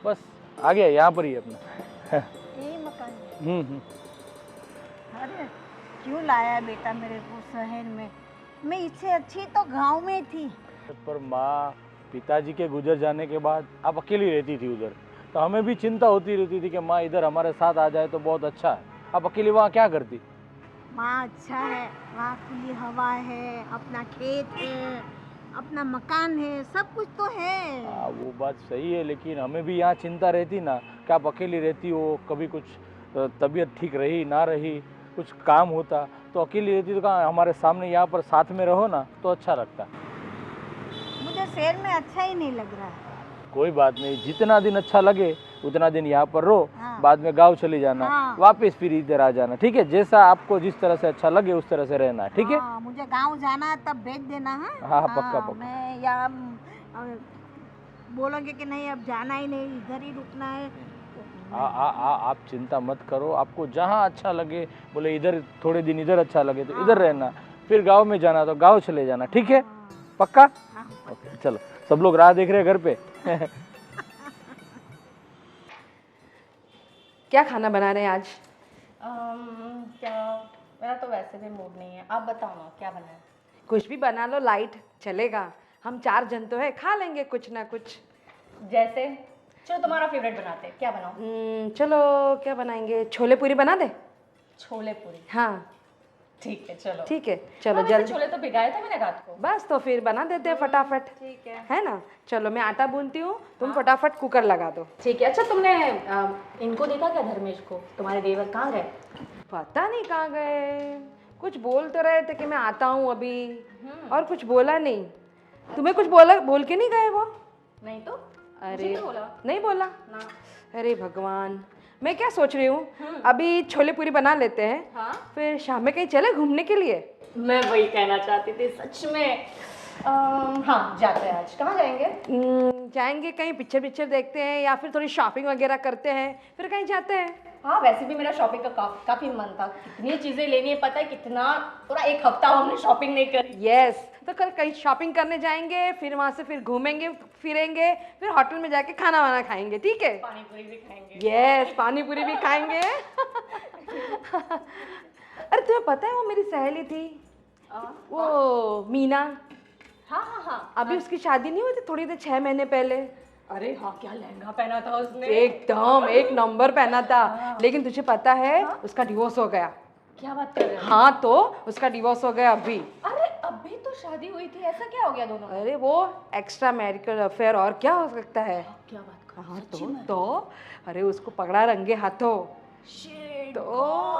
बस आ गया, यहाँ पर ही है अपना। यही मकान है। हम्म। अरे क्यों लाया बेटा मेरे को शहर में? मैं इससे अच्छी तो गांव में थी। पर माँ, पिताजी के गुजर जाने के बाद आप अकेली रहती थी उधर, तो हमें भी चिंता होती रहती थी कि माँ इधर हमारे साथ आ जाए तो बहुत अच्छा है। आप अकेली वहाँ क्या करती? वहाँ अच्छा है, वहाँ खुली हवा है, अपना खेत है, अपना मकान है, सब कुछ तो है। हाँ वो बात सही है, लेकिन हमें भी यहाँ चिंता रहती ना कि आप अकेली रहती हो, कभी कुछ तबीयत ठीक रही ना रही, कुछ काम होता तो अकेली रहती, तो कहाँ हमारे सामने यहाँ पर साथ में रहो ना तो अच्छा लगता। मुझे शहर में अच्छा ही नहीं लग रहा है। कोई बात नहीं, जितना दिन अच्छा लगे उतना दिन यहाँ पर रहो, हाँ। बाद में गांव चले जाना। हाँ। वापस फिर इधर आ जाना, ठीक है? जैसा आपको जिस तरह से अच्छा लगे उस तरह से रहना है, ठीक है? हाँ, मुझे गांव जाना है तब भेज देना। हाँ हाँ पक्का पक्का। मैं या बोलोगे कि नहीं अब जाना ही नहीं, इधर ही रुकना है। आप चिंता मत करो, आपको जहाँ अच्छा लगे, बोले इधर थोड़े दिन इधर अच्छा लगे तो इधर रहना, फिर गांव में जाना तो गांव चले जाना, ठीक है? पक्का? हाँ, ओके चलो, सब लोग राह देख रहे हैं घर पे। क्या खाना बना रहे हैं आज? क्या, मेरा तो वैसे भी मूड नहीं है, आप बताओ ना क्या बनाए। कुछ भी बना लो, लाइट चलेगा। हम 4 जन तो है, खा लेंगे कुछ ना कुछ। जैसे चलो तुम्हारा फेवरेट बनाते हैं, क्या बनाओ? चलो क्या बनाएंगे, छोले पूरी बना दे। छोले पूरी, हाँ ठीक है चलो। ठीक है, चलो हाँ, वैसे जल्दी। छोले तो भिगाए थे मैंने रात को। बस तो फिर बना देते हैं फटाफट, ठीक है ना? चलो मैं आटा गूंथती हूँ, तुम फटाफट कुकर लगा दो। ठीक है। अच्छा तुमने इनको देखा क्या, धर्मेश को? तुम्हारे देवर कहाँ गए? पता नहीं कहाँ गए, कुछ बोल तो रहे थे कि मैं आता हूँ अभी, और कुछ बोला नहीं। तुम्हें कुछ बोल के नहीं गए वो? नहीं तो अरे नहीं बोला। नहीं बोला ना। अरे भगवान, मैं क्या सोच रही हूँ, अभी छोले पूरी बना लेते हैं, हाँ फिर शाम में कहीं चले घूमने के लिए। मैं वही कहना चाहती थी सच में। हाँ जाते हैं, आज कहाँ जाएंगे? जाएंगे कहीं, पिक्चर देखते हैं या फिर थोड़ी शॉपिंग वगैरह करते हैं, फिर कहीं जाते हैं। हाँ वैसे भी मेरा शॉपिंग का काफी मन था, कितनी चीजें लेनी है पता है, कितना पूरा एक हफ्ता हमने शॉपिंग नहीं करी। यस, तो कल कहीं शॉपिंग करने जाएंगे, फिर वहाँ से फिर घूमेंगे फिरेंगे, फिर होटल में जाके खाना वाना खाएंगे, ठीक है? पानी पूरी भी खाएंगे। यस, पानी पूरी भी खाएंगे। अरे तुम्हें पता है वो मेरी सहेली थी, वो मीना। हाँ हाँ हाँ। अभी उसकी शादी नहीं हुई थी थोड़ी देर, 6 महीने पहले। अरे हाँ, क्या लहंगा पहना था उसने, एकदम एक नंबर पहना था। लेकिन तुझे पता है उसका डिवोर्स हो गया। क्या बात कर रहे हो? हाँ तो उसका डिवोर्स हो गया अभी। अरे अभी तो शादी हुई थी, ऐसा क्या हो गया दोनों में? अरे वो एक्स्ट्रा मैरिटल अफेयर, और क्या हो सकता है? क्या बात कर? हाँ तो अरे उसको पकड़ा रंगे हाथों। तो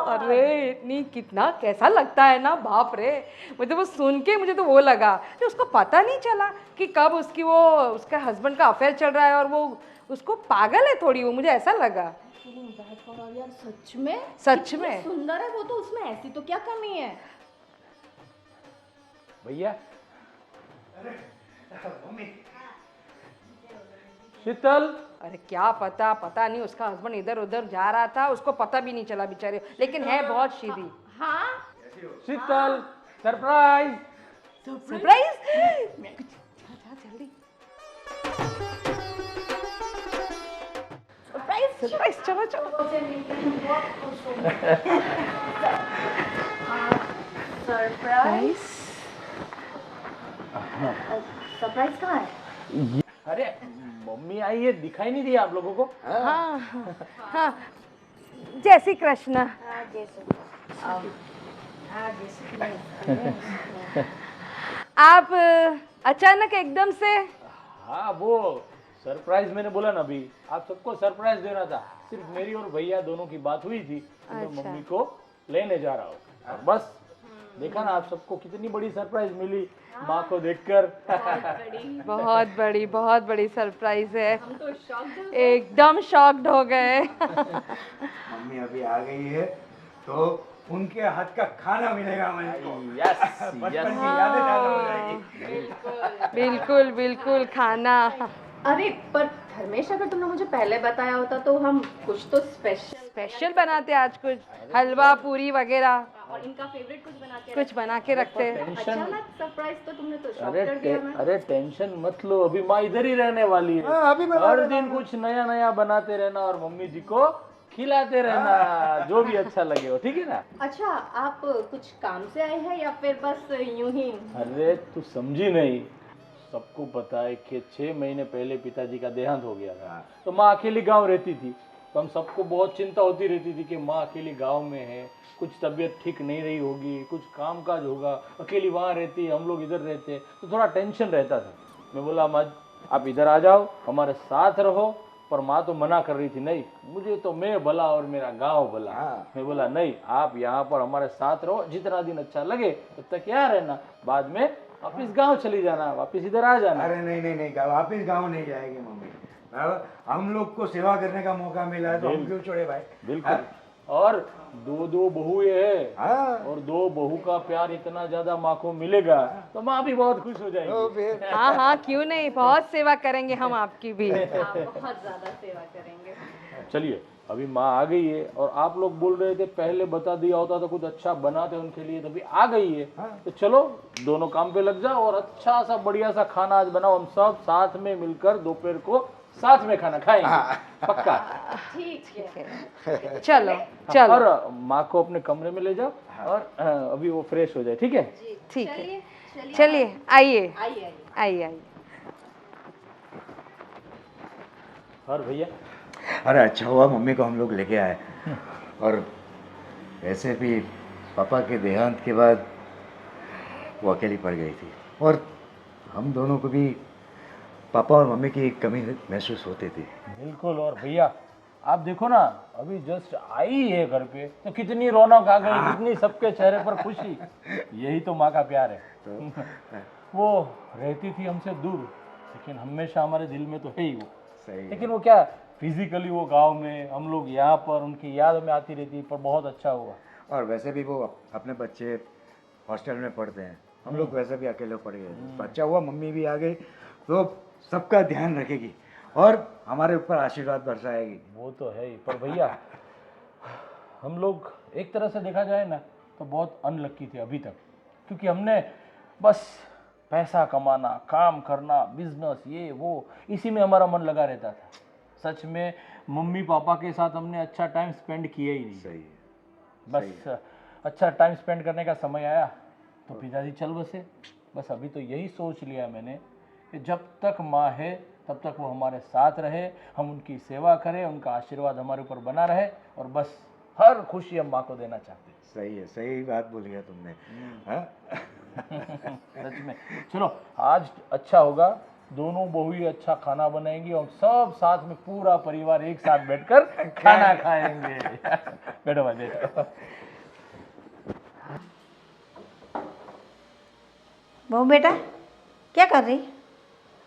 अरे इतनी, कितना कैसा लगता है ना, बाप रे। मुझे वो सुन के मुझे तो वो लगा कि उसको पता नहीं चला कि कब उसका हस्बैंड का अफेयर चल रहा है, और वो उसको पागल है थोड़ी, वो मुझे ऐसा लगा। यार सच में, सच में सुंदर है वो तो, उसमें ऐसी तो क्या कमी है? भैया, शीतल। अरे क्या पता नहीं, उसका हस्बैंड इधर उधर जा रहा था, उसको पता भी नहीं चला बेचारे, लेकिन है बहुत सीधी। हाँ शीतल, सरप्राइज। सरप्राइज। जल्दी सरप्राइज, चलो सरप्राइज। सरप्राइज कहाँ है? अरे मम्मी आई है, दिखाई नहीं दिया आप लोगों को? हाँ हाँ, जय श्री कृष्ण। आप अचानक एकदम से? हाँ वो सरप्राइज मैंने बोला ना अभी, आप सबको सरप्राइज देना था। सिर्फ मेरी और भैया दोनों की बात हुई थी, तो मैं अच्छा। मम्मी को लेने जा रहा हूँ, और बस देखा ना आप सबको कितनी बड़ी सरप्राइज मिली माँ को देखकर। बहुत बड़ी सरप्राइज है, हम तो शॉक। एकदम शॉक्ड हो गए। मम्मी अभी आ गई है तो उनके हाथ का खाना मिलेगा मुझे। यस बचपन की यादें ताज़ा हो जाएगी। बिल्कुल बिल्कुल, खाना। अरे पर धर्मेश, अगर तुमने मुझे पहले बताया होता तो हम कुछ तो स्पेशल। स्पेशल बनाते आज कुछ, हलवा पूरी वगैरह। और और इनका फेवरेट कुछ बना के कुछ बना के रखते हैं। टेंशन अचानक सरप्राइज तो तुमने तो शॉक अरे कर दिया मैं। अरे टेंशन मत लो, अभी माँ इधर ही रहने वाली है। हाँ, अभी बना हर दिन कुछ नया नया बनाते रहना और मम्मी जी को खिलाते रहना, जो भी अच्छा लगे हो, ठीक है ना। अच्छा, आप कुछ काम से आए हैं या फिर बस यूं ही? अरे तू समझी नहीं, सबको पता है कि 6 महीने पहले पिताजी का देहांत हो गया था, तो माँ अकेली गांव रहती थी। तो हम सबको बहुत चिंता होती रहती थी कि माँ अकेली गांव में है, कुछ तबीयत ठीक नहीं रही होगी, कुछ काम काज होगा, अकेली वहाँ रहती है, हम लोग इधर रहते हैं, तो थोड़ा टेंशन रहता था। मैं बोला माँ आप इधर आ जाओ, हमारे साथ रहो। पर माँ तो मना कर रही थी, नहीं मुझे तो मैं भला और मेरा गांव भला। मैं बोला नहीं, आप यहाँ पर हमारे साथ रहो, जितना दिन अच्छा लगे तब तक यहाँ रहना, बाद में वापिस गांव चली जाना, वापिस इधर आ जाना। अरे नहीं नहीं नहीं, वापिस गाँव नहीं जाएगी मम्मी। हम लोग को सेवा करने का मौका मिला है तो हम क्यों छोड़े भाई। बिल्कुल। और दो बहुएं हैं, हाँ और 2 बहू का प्यार इतना ज्यादा माँ को मिलेगा तो माँ भी बहुत खुश हो तो जाएगी। फिर हाँ हाँ, क्यों नहीं, बहुत सेवा करेंगे हम आपकी भी। आप बहुत ज्यादा सेवा करेंगे। चलिए अभी माँ आ गई है, और आप लोग बोल रहे थे पहले बता दिया होता तो कुछ अच्छा बनाते उनके लिए, तो अभी आ गई है। तो चलो दोनों काम पे लग जाओ और अच्छा सा बढ़िया सा खाना आज बनाओ, हम सब साथ में मिलकर दोपहर को साथ में खाना खाएंगे, पक्का। ठीक है। चलो चलो, और माँ को अपने कमरे में ले जाओ, और अभी वो फ्रेश हो जाए, ठीक है। ठीक है, चलिए चलिए आइए आइए आइए। आइए आइए। और भैया अरे अच्छा हुआ मम्मी को हम लोग लेके आए। और वैसे भी पापा के देहांत के बाद वो अकेली पड़ गई थी, और हम दोनों को भी पापा और मम्मी की कमी महसूस होती थी। बिल्कुल। और भैया आप देखो ना, अभी जस्ट आई है घर पे तो कितनी रौनक आ गई, कितनी सबके चेहरे पर खुशी। यही तो माँ का प्यार है। वो रहती थी हमसे दूर, लेकिन हमेशा हमारे दिल में तो है ही वो। सही है। लेकिन वो क्या, फिजिकली वो गांव में, हम लोग यहाँ पर, उनकी याद में आती रहती, पर बहुत अच्छा हुआ। और वैसे भी वो अपने बच्चे हॉस्टल में पढ़ते हैं, हम लोग वैसे भी अकेले पड़ गए। तो अच्छा हुआ मम्मी भी आ गई, तो सबका ध्यान रखेगी और हमारे ऊपर आशीर्वाद बरसाएगी। वो तो है ही। पर भैया हम लोग एक तरह से देखा जाए ना तो बहुत अनलक्की थे अभी तक, क्योंकि हमने बस पैसा कमाना, काम करना, बिजनेस, ये वो, इसी में हमारा मन लगा रहता था। सच में मम्मी पापा के साथ हमने अच्छा टाइम स्पेंड किया ही नहीं। सही है। बस अच्छा टाइम स्पेंड करने का समय आया तो पिताजी चल बसे। बस अभी तो यही सोच लिया मैंने कि जब तक माँ है तब तक वो हमारे साथ रहे, हम उनकी सेवा करें, उनका आशीर्वाद हमारे ऊपर बना रहे, और बस हर खुशी हम माँ को देना चाहते हैं। सही है, सही बात बोली है तुमने। हाँ? सच में। चलो आज अच्छा होगा, दोनों बहू ही अच्छा खाना बनाएंगी और सब साथ में पूरा परिवार एक साथ बैठकर खाना खाएंगे। बैठो भाई बैठो। बहू बेटा क्या कर रही?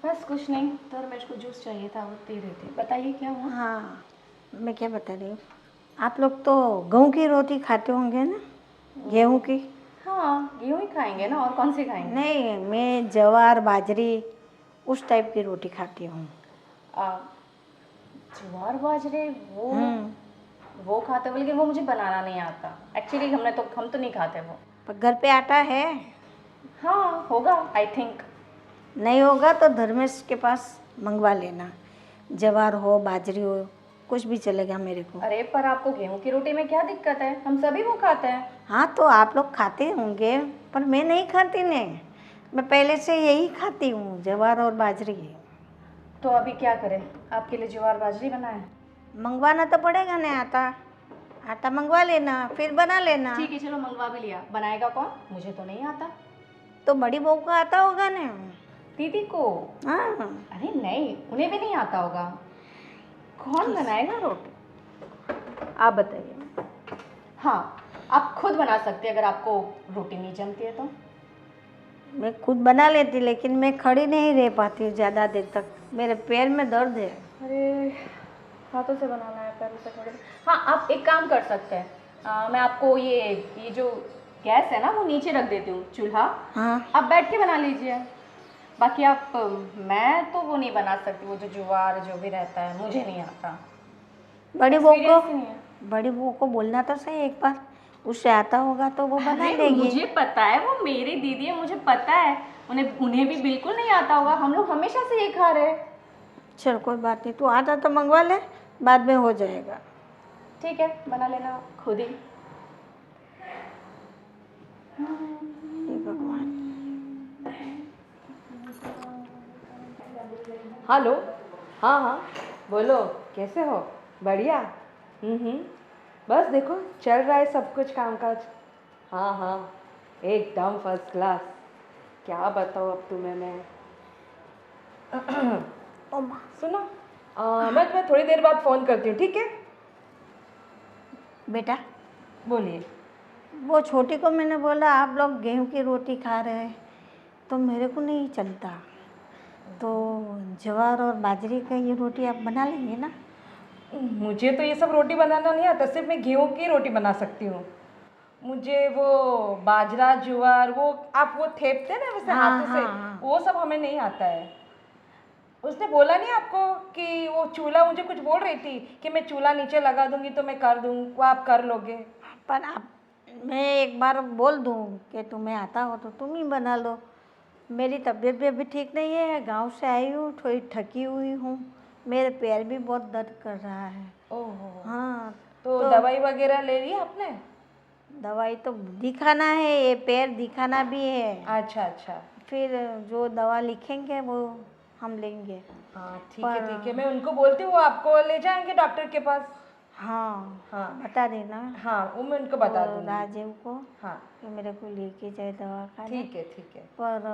बस कुछ नहीं, धर्मेश को जूस चाहिए था, वो दे रही थी। बताइए क्या हुआ? हाँ, मैं क्या बता रही हूँ, आप लोग तो गेहूँ की रोटी खाते होंगे ना? गेहूँ की? हाँ, गेहूँ ही खाएंगे ना, और कौन सी खाएंगे? नहीं, मैं जवार बाजरी उस टाइप की रोटी खाती हूँ। ज्वार बाजरे वो खाते हो, लेकिन वो मुझे बनाना नहीं आता एक्चुअली। हम तो नहीं खाते वो। पर घर पे आटा है? हाँ होगा, आई थिंक। नहीं होगा तो धर्मेश के पास मंगवा लेना, जवार हो बाजरी हो कुछ भी चलेगा मेरे को। अरे पर आपको गेहूं की रोटी में क्या दिक्कत है? हम सभी वो खाते हैं। हाँ तो आप लोग खाते होंगे, पर मैं नहीं खाती ने, मैं पहले से यही खाती हूँ, जवार और बाजरी। तो अभी क्या करें? आपके लिए ज्वार बाजरी बनाए? मंगवाना तो पड़ेगा ना आटा, आटा मंगवा लेना फिर बना लेना। ठीक है चलो, मंगवा भी लिया। बनाएगा कौन? मुझे तो नहीं आता। तो बड़ी बहू को आता होगा ना? दीदी को? हाँ। अरे नहीं, उन्हें भी नहीं आता होगा। कौन बनाएगा रोटी? आप बताइए। हाँ, आप खुद बना सकते हैं अगर आपको रोटी नहीं जमती है तो। मैं खुद बना लेती, लेकिन मैं खड़ी नहीं रह पाती ज़्यादा देर तक, मेरे पैर में दर्द है। अरे हाथों से बनाना है, पैरों से थोड़े। हाँ, आप एक काम कर सकते हैं, मैं आपको ये जो गैस है ना वो नीचे रख देती हूँ, चूल्हा। हाँ। आप बैठ के बना लीजिए। बाकी आप मैं तो वो नहीं बना सकती, वो जो ज्वार जो भी रहता है मुझे नहीं आता। बड़ी बहू Experience ही नहीं है। को बोलना तो सही एक बार, उसे आता होगा तो वो बना अरे लेंगे। मुझे पता है, वो मेरी दीदी है, मुझे पता है। उन्हें उन्हें भी बिल्कुल नहीं आता होगा, हम लोग हमेशा से ये खा रहे हैं। चल कोई बात नहीं, तू आता तो मंगवा ले, बाद में हो जाएगा। ठीक है, बना लेना खुद ही। हे भगवान। हेलो। हाँ हाँ, बोलो कैसे हो? बढ़िया। बस देखो चल रहा है सब कुछ कामकाज। हाँ हाँ, एकदम फर्स्ट क्लास। क्या बताऊँ अब तुम्हें मैं। ओमा, सुनो, मैं तुम्हें थोड़ी देर बाद फ़ोन करती हूँ, ठीक है? बेटा बोलिए। वो छोटी को मैंने बोला आप लोग गेहूं की रोटी खा रहे हैं, तो मेरे को नहीं चलता, तो ज्वार और बाजरे का ये रोटी आप बना लेंगे ना? मुझे तो ये सब रोटी बनाना नहीं आता, सिर्फ मैं गेहूं की रोटी बना सकती हूँ। मुझे वो बाजरा ज्वार वो आप वो थेपते हैं ना वैसे हाँ, हाथों से, हाँ। वो सब हमें नहीं आता है। उसने बोला नहीं आपको कि वो चूल्हा, मुझे कुछ बोल रही थी कि मैं चूल्हा नीचे लगा दूंगी तो मैं कर दूँ, वो आप कर लोगे? पर आप, मैं एक बार बोल दूँ कि तुम्हें आता हो तो तुम ही बना लो। मेरी तबीयत भी अभी ठीक नहीं है, गांव से आई हूँ, थोड़ी थकी हुई हूँ, मेरे पैर भी बहुत दर्द कर रहा है। ओहो, हाँ तो तो दवाई वगैरह ले ली आपने? दवाई तो दिखाना है, ये पैर दिखाना भी है, अच्छा अच्छा। फिर जो दवा लिखेंगे वो हम लेंगे। हाँ ठीक है ठीक है, मैं उनको बोलती हूँ, आपको ले जाएंगे डॉक्टर के पास। हाँ हाँ बता देना। हाँ, वो मैं उनको बता वो दूंगी। राजीव को हाँ कि मेरे को लेके जाए दवा खाने। ठीक है ठीक है। पर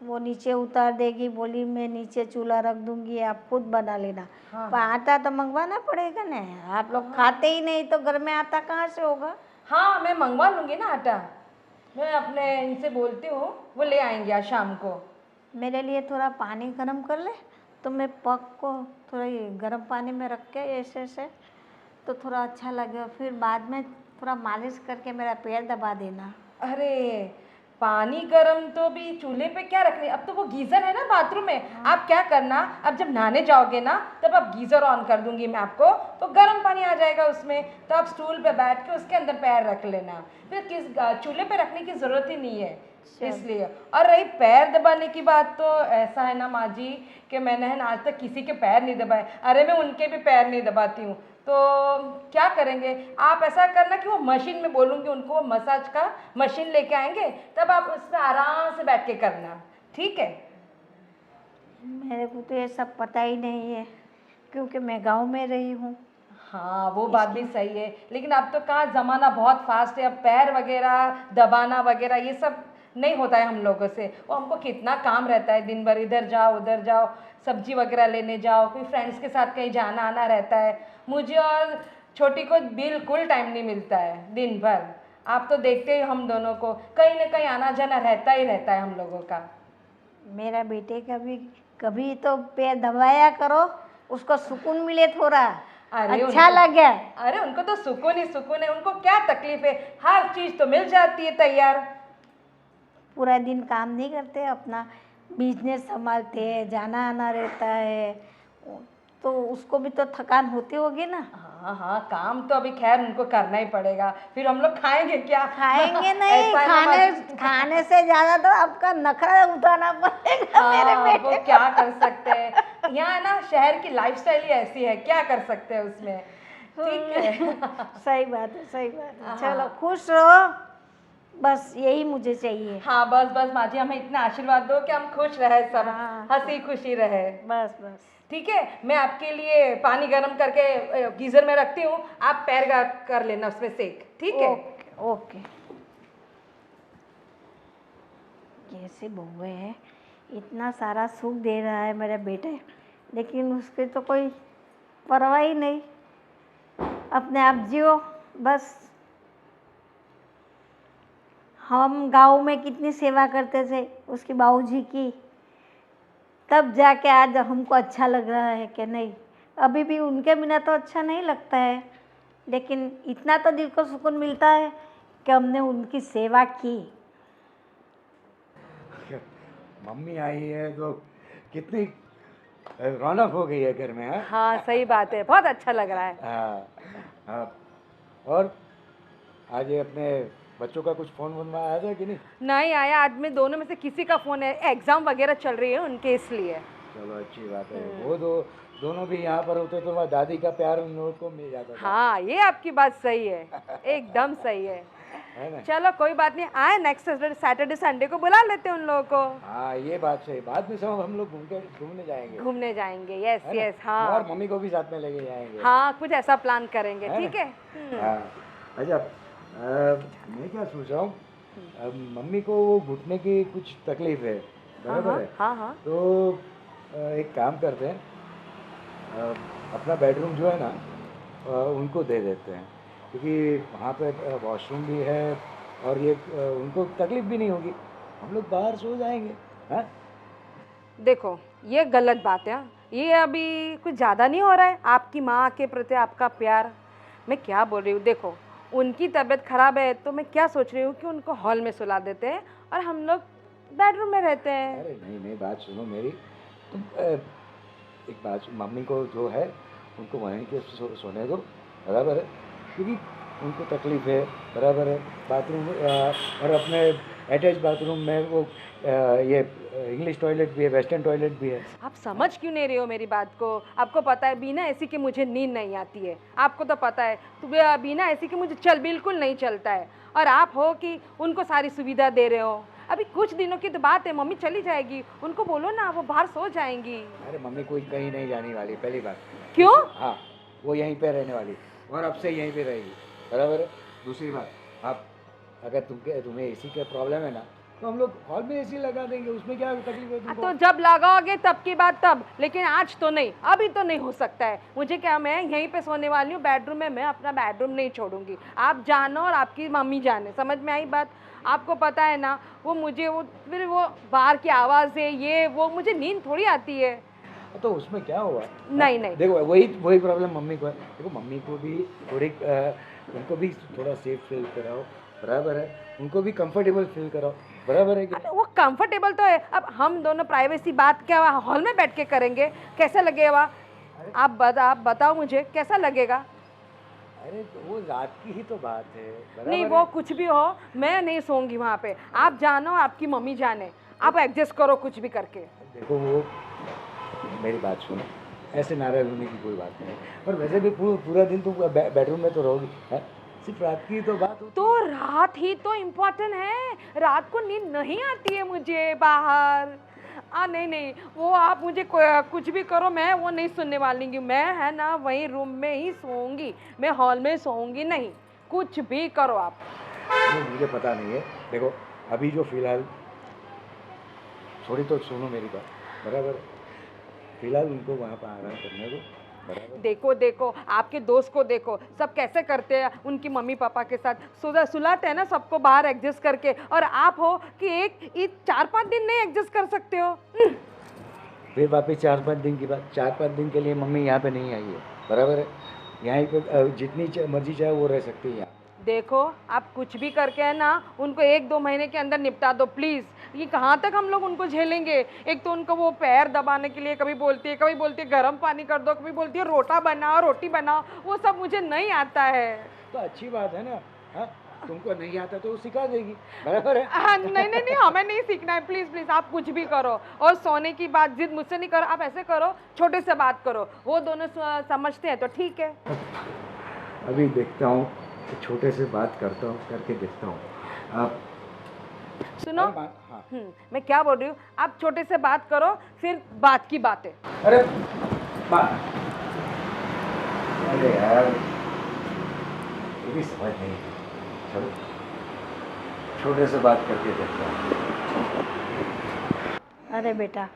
वो नीचे उतार देगी, बोली मैं नीचे चूल्हा रख दूंगी, आप खुद बना लेना। हाँ पर आटा तो मंगवाना पड़ेगा ना, आप लोग खाते ही नहीं तो घर में आटा कहाँ से होगा? हाँ मैं मंगवा लूँगी ना आटा, मैं अपने इनसे बोलती हूँ, वो ले आएंगे आज शाम को। मेरे लिए थोड़ा पानी गर्म कर ले, तो मैं पग को थोड़ा ये गर्म पानी में रख के ऐसे ऐसे, तो थोड़ा अच्छा लगेगा, फिर बाद में थोड़ा मालिश करके मेरा पैर दबा देना। अरे पानी गर्म तो भी चूल्हे पे क्या रखने, अब तो वो गीज़र है ना बाथरूम में। आप क्या करना, अब जब नहाने जाओगे ना तब आप गीज़र ऑन कर दूंगी मैं आपको, तो गर्म पानी आ जाएगा उसमें, तो आप स्टूल पे बैठ के उसके अंदर पैर रख लेना, फिर किस चूल्हे पे रखने की ज़रूरत ही नहीं है इसलिए। और रही पैर दबाने की बात, तो ऐसा है ना माँ जी कि मैंने है ना आज तक किसी के पैर नहीं दबाए। अरे मैं उनके भी पैर नहीं दबाती हूँ, तो क्या करेंगे आप, ऐसा करना कि वो मशीन में बोलूँगी उनको, वो मसाज का मशीन लेके आएंगे, तब आप उसमें आराम से बैठ के करना, ठीक है? मेरे को तो ये सब पता ही नहीं है, क्योंकि मैं गांव में रही हूँ। हाँ वो बात भी सही है, लेकिन अब तो कहाँ ज़माना बहुत फास्ट है, अब पैर वगैरह दबाना वगैरह ये सब नहीं होता है हम लोगों से। वो हमको कितना काम रहता है, दिन भर इधर जाओ उधर जाओ, सब्जी वगैरह लेने जाओ, कोई फ्रेंड्स के साथ कहीं जाना आना रहता है। मुझे और छोटी को बिल्कुल टाइम नहीं मिलता है दिन भर। आप तो देखते ही हम दोनों को कहीं ना कहीं आना जाना रहता ही रहता है हम लोगों का। मेरा बेटे का भी कभी तो पैर दबाया करो, उसको सुकून मिले थोड़ा, अरे अच्छा लगे। अरे उनको तो सुकून ही सुकून है, उनको क्या तकलीफ है, हर चीज़ तो मिल जाती है तैयार। पूरा दिन काम नहीं करते, अपना बिजनेस संभालते हैं, जाना आना रहता है, तो उसको भी तो थकान होती होगी ना। हाँ हाँ, काम तो अभी खैर उनको करना ही पड़ेगा, फिर हम लोग खाएंगे क्या? खाएंगे नहीं, ऐसा है ना खाने माँ- खाने से ज्यादा तो आपका नखरा उठाना पड़ेगा मेरे हाँ, बेटे वो क्या कर सकते हैं, यहाँ ना शहर की लाइफस्टाइल ही ऐसी है, क्या कर सकते हैं उसमें। ठीक है। सही बात है, सही बात है। हाँ। चलो खुश रहो, बस यही मुझे चाहिए। हाँ बस बस माँ जी, हमें इतना आशीर्वाद दो कि हम खुश रहे, सब हाँ। हंसी खुशी रहे। बस बस। ठीक है, मैं आपके लिए पानी गर्म करके गीजर में रखती हूँ, आप पैर कर लेना उसमें सेक, ठीक है? Okay okay. कैसे बहुए है, इतना सारा सुख दे रहा है मेरे बेटे, लेकिन उसके तो कोई परवाह ही नहीं, अपने आप जियो बस। हम गांव में कितनी सेवा करते थे उसकी बाबूजी की, तब जाके आज हमको अच्छा लग रहा है कि नहीं, अभी भी उनके बिना तो अच्छा नहीं लगता है, लेकिन इतना तो दिल को सुकून मिलता है कि हमने उनकी सेवा की। मम्मी आई है तो कितनी रौनक हो गई है घर में। हाँ हाँ सही बात है, बहुत अच्छा लग रहा है। हाँ, हाँ। और आज ये अपने बच्चों का कुछ फ़ोन वोन में आया था कि नहीं? नहीं आया, आज में दोनों में से किसी का फ़ोन है, एग्ज़ाम वगैरह चल रही है उनके, इसलिए। चलो अच्छी बात है। वो दोनों भी यहाँ पर होते तो मैं दादी का प्यार उन लोगों को मिल जाता था, हाँ, ये आपकी बात सही है, एकदम सही है। है ना? चलो कोई बात नहीं, आए नेक्स्ट सैटरडे संडे को बुला लेते हैं उन लोगों को। हाँ ये बात सही। बाद में सब हम लोग घूमने जाएंगे, घूमने जाएंगे, यस है ना? यस, हाँ और मम्मी को भी साथ में लेके जाएंगे। हाँ, कुछ ऐसा प्लान करेंगे, है ठीक ना? है। हाँ। अच्छा, मैं क्या सोच रहा हूँ, मम्मी को वो घुटने की कुछ तकलीफ है, बराबर है? हाँ हाँ, तो एक काम करते हैं, अपना बेडरूम जो है ना उनको दे देते हैं, क्योंकि वहाँ पे वॉशरूम भी है और ये उनको तकलीफ भी नहीं होगी, हम लोग बाहर सो जाएंगे। हाँ देखो ये गलत बात है, ये अभी कुछ ज़्यादा नहीं हो रहा है, आपकी माँ के प्रति आपका प्यार। मैं क्या बोल रही हूँ, देखो उनकी तबीयत खराब है तो मैं क्या सोच रही हूँ कि उनको हॉल में सुला देते हैं और हम लोग बेडरूम में रहते हैं। अरे नहीं नहीं, बात सुनो मेरी, तुम एक बात, मम्मी को जो है उनको वहीं के सोने दो, बराबर है? क्योंकि उनको तकलीफ है, बराबर है? बाथरूम और अपने अटैच बाथरूम में वो ये इंग्लिश टॉयलेट भी है, वेस्टर्न टॉयलेट भी है। आप समझ क्यों नहीं रहे हो मेरी बात को? आपको पता है बिना एसी के मुझे नींद नहीं आती है, आपको तो पता है, तो बिना एसी के मुझे बिल्कुल नहीं चलता है। और आप हो कि उनको सारी सुविधा दे रहे हो। अभी कुछ दिनों की तो बात है, मम्मी चली जाएगी, उनको बोलो ना, वो बाहर सो जाएंगी। अरे मम्मी कोई कहीं नहीं जाने वाली, पहली बात। क्यों? हाँ, वो यहीं पे रहने वाली और अब से यहीं पे रहेगी, बराबर है? दूसरी बात, आप अगर तुम्हें एसी का प्रॉब्लम है ना, तो हम लोग हॉल में एसी लगा देंगे, उसमें क्या तकलीफ है तुमको? तो जब लगाओगे तब की बात तब, लेकिन आज तो नहीं, अभी तो नहीं हो सकता है। मुझे क्या, मैं यहीं पे सोने वाली हूँ बेडरूम में, मैं अपना बेडरूम नहीं छोड़ूंगी। आप जानो और आपकी मम्मी जाने, समझ में आई बात? आपको पता है ना, वो मुझे वो फिर वो बाहर की आवाज़ है, ये वो, मुझे नींद थोड़ी आती है। तो उसमें क्या हुआ? नहीं नहीं, देखो वही प्रॉब्लम मम्मी को है। देखो मम्मी को भी थोड़ी उनको भी थोड़ा सेफ फील कराओ, बराबर है? उनको भी कंफर्टेबल फील कराओ, बराबर है कि? वो कंफर्टेबल तो है, अब हम दोनों प्राइवेसी बात क्या हॉल में बैठ के करेंगे, कैसा लगेगा? आप बताओ मुझे कैसा लगेगा? अरे तो वो रात की ही तो बात है, बराबर नहीं, है? वो कुछ भी हो, मैं नहीं सोऊंगी वहाँ पे। आप जानो, आपकी मम्मी जाने, आप एडजस्ट करो कुछ भी करके। देखो वो, मेरी बात सुनो, ऐसे नाराज होने की कोई बात नहीं है। और वैसे भी पूरा दिन तुम बेडरूम में तो रहोगी, है? सिर्फ रात की तो बात होती तो रात ही तो इम्पोर्टेंट है, रात को नींद नहीं आती है मुझे बाहर। नहीं नहीं, वो आप मुझे कुछ भी करो, मैं वो नहीं सुनने वाली हूँ। मैं है ना वहीं रूम में ही सोऊंगी, मैं हॉल में सोऊंगी नहीं, कुछ भी करो आप। है। मुझे पता नहीं है। देखो अभी जो फिलहाल, थोड़ी तो सुनो मेरी बात, बराबर है? फिलहाल उनको वहाँ पर आराम करने दो, बराबर? देखो देखो, आपके दोस्त को देखो, सब कैसे करते हैं उनकी मम्मी पापा के साथ, सुलाते हैं ना सबको बाहर एडजस्ट करके, और आप हो कि एक 4-5 दिन नहीं एडजस्ट कर सकते हो। फिर वापस 4-5 दिन की बात, 4-5 दिन के लिए मम्मी यहाँ पे नहीं आई है, बराबर है? यहाँ पे जितनी मर्जी चाहे वो रह सकती है यहाँ। देखो आप कुछ भी करके है ना, उनको 1-2 महीने के अंदर निपटा दो प्लीज़। ये कहाँ तक हम लोग उनको झेलेंगे? एक तो उनको वो पैर दबाने के लिए कभी बोलती है गर्म पानी कर दो, कभी बोलती है रोटी बनाओ, वो सब मुझे नहीं आता है। तो अच्छी बात है ना, हाँ? तुमको नहीं आता तो वो सिखा देगी, बराबर है? हाँ, नहीं नहीं नहीं, हमें नहीं सीखना है, प्लीज़ प्लीज़ आप कुछ भी करो। और सोने की बात जिद मुझसे नहीं करो, आप ऐसे करो, छोटे से बात करो, वो दोनों समझते हैं तो ठीक है। अभी देखता हूँ, छोटे से बात करता हूँ, करके देखता हूँ। आप सुनो, हाँ। मैं क्या बोल रही हूँ, आप छोटे से बात करो, फिर बात की बात है। अरे अरे यार, ये भी समझ नहीं। चलो छोटे से बात करके देखता हूँ। अरे बेटा,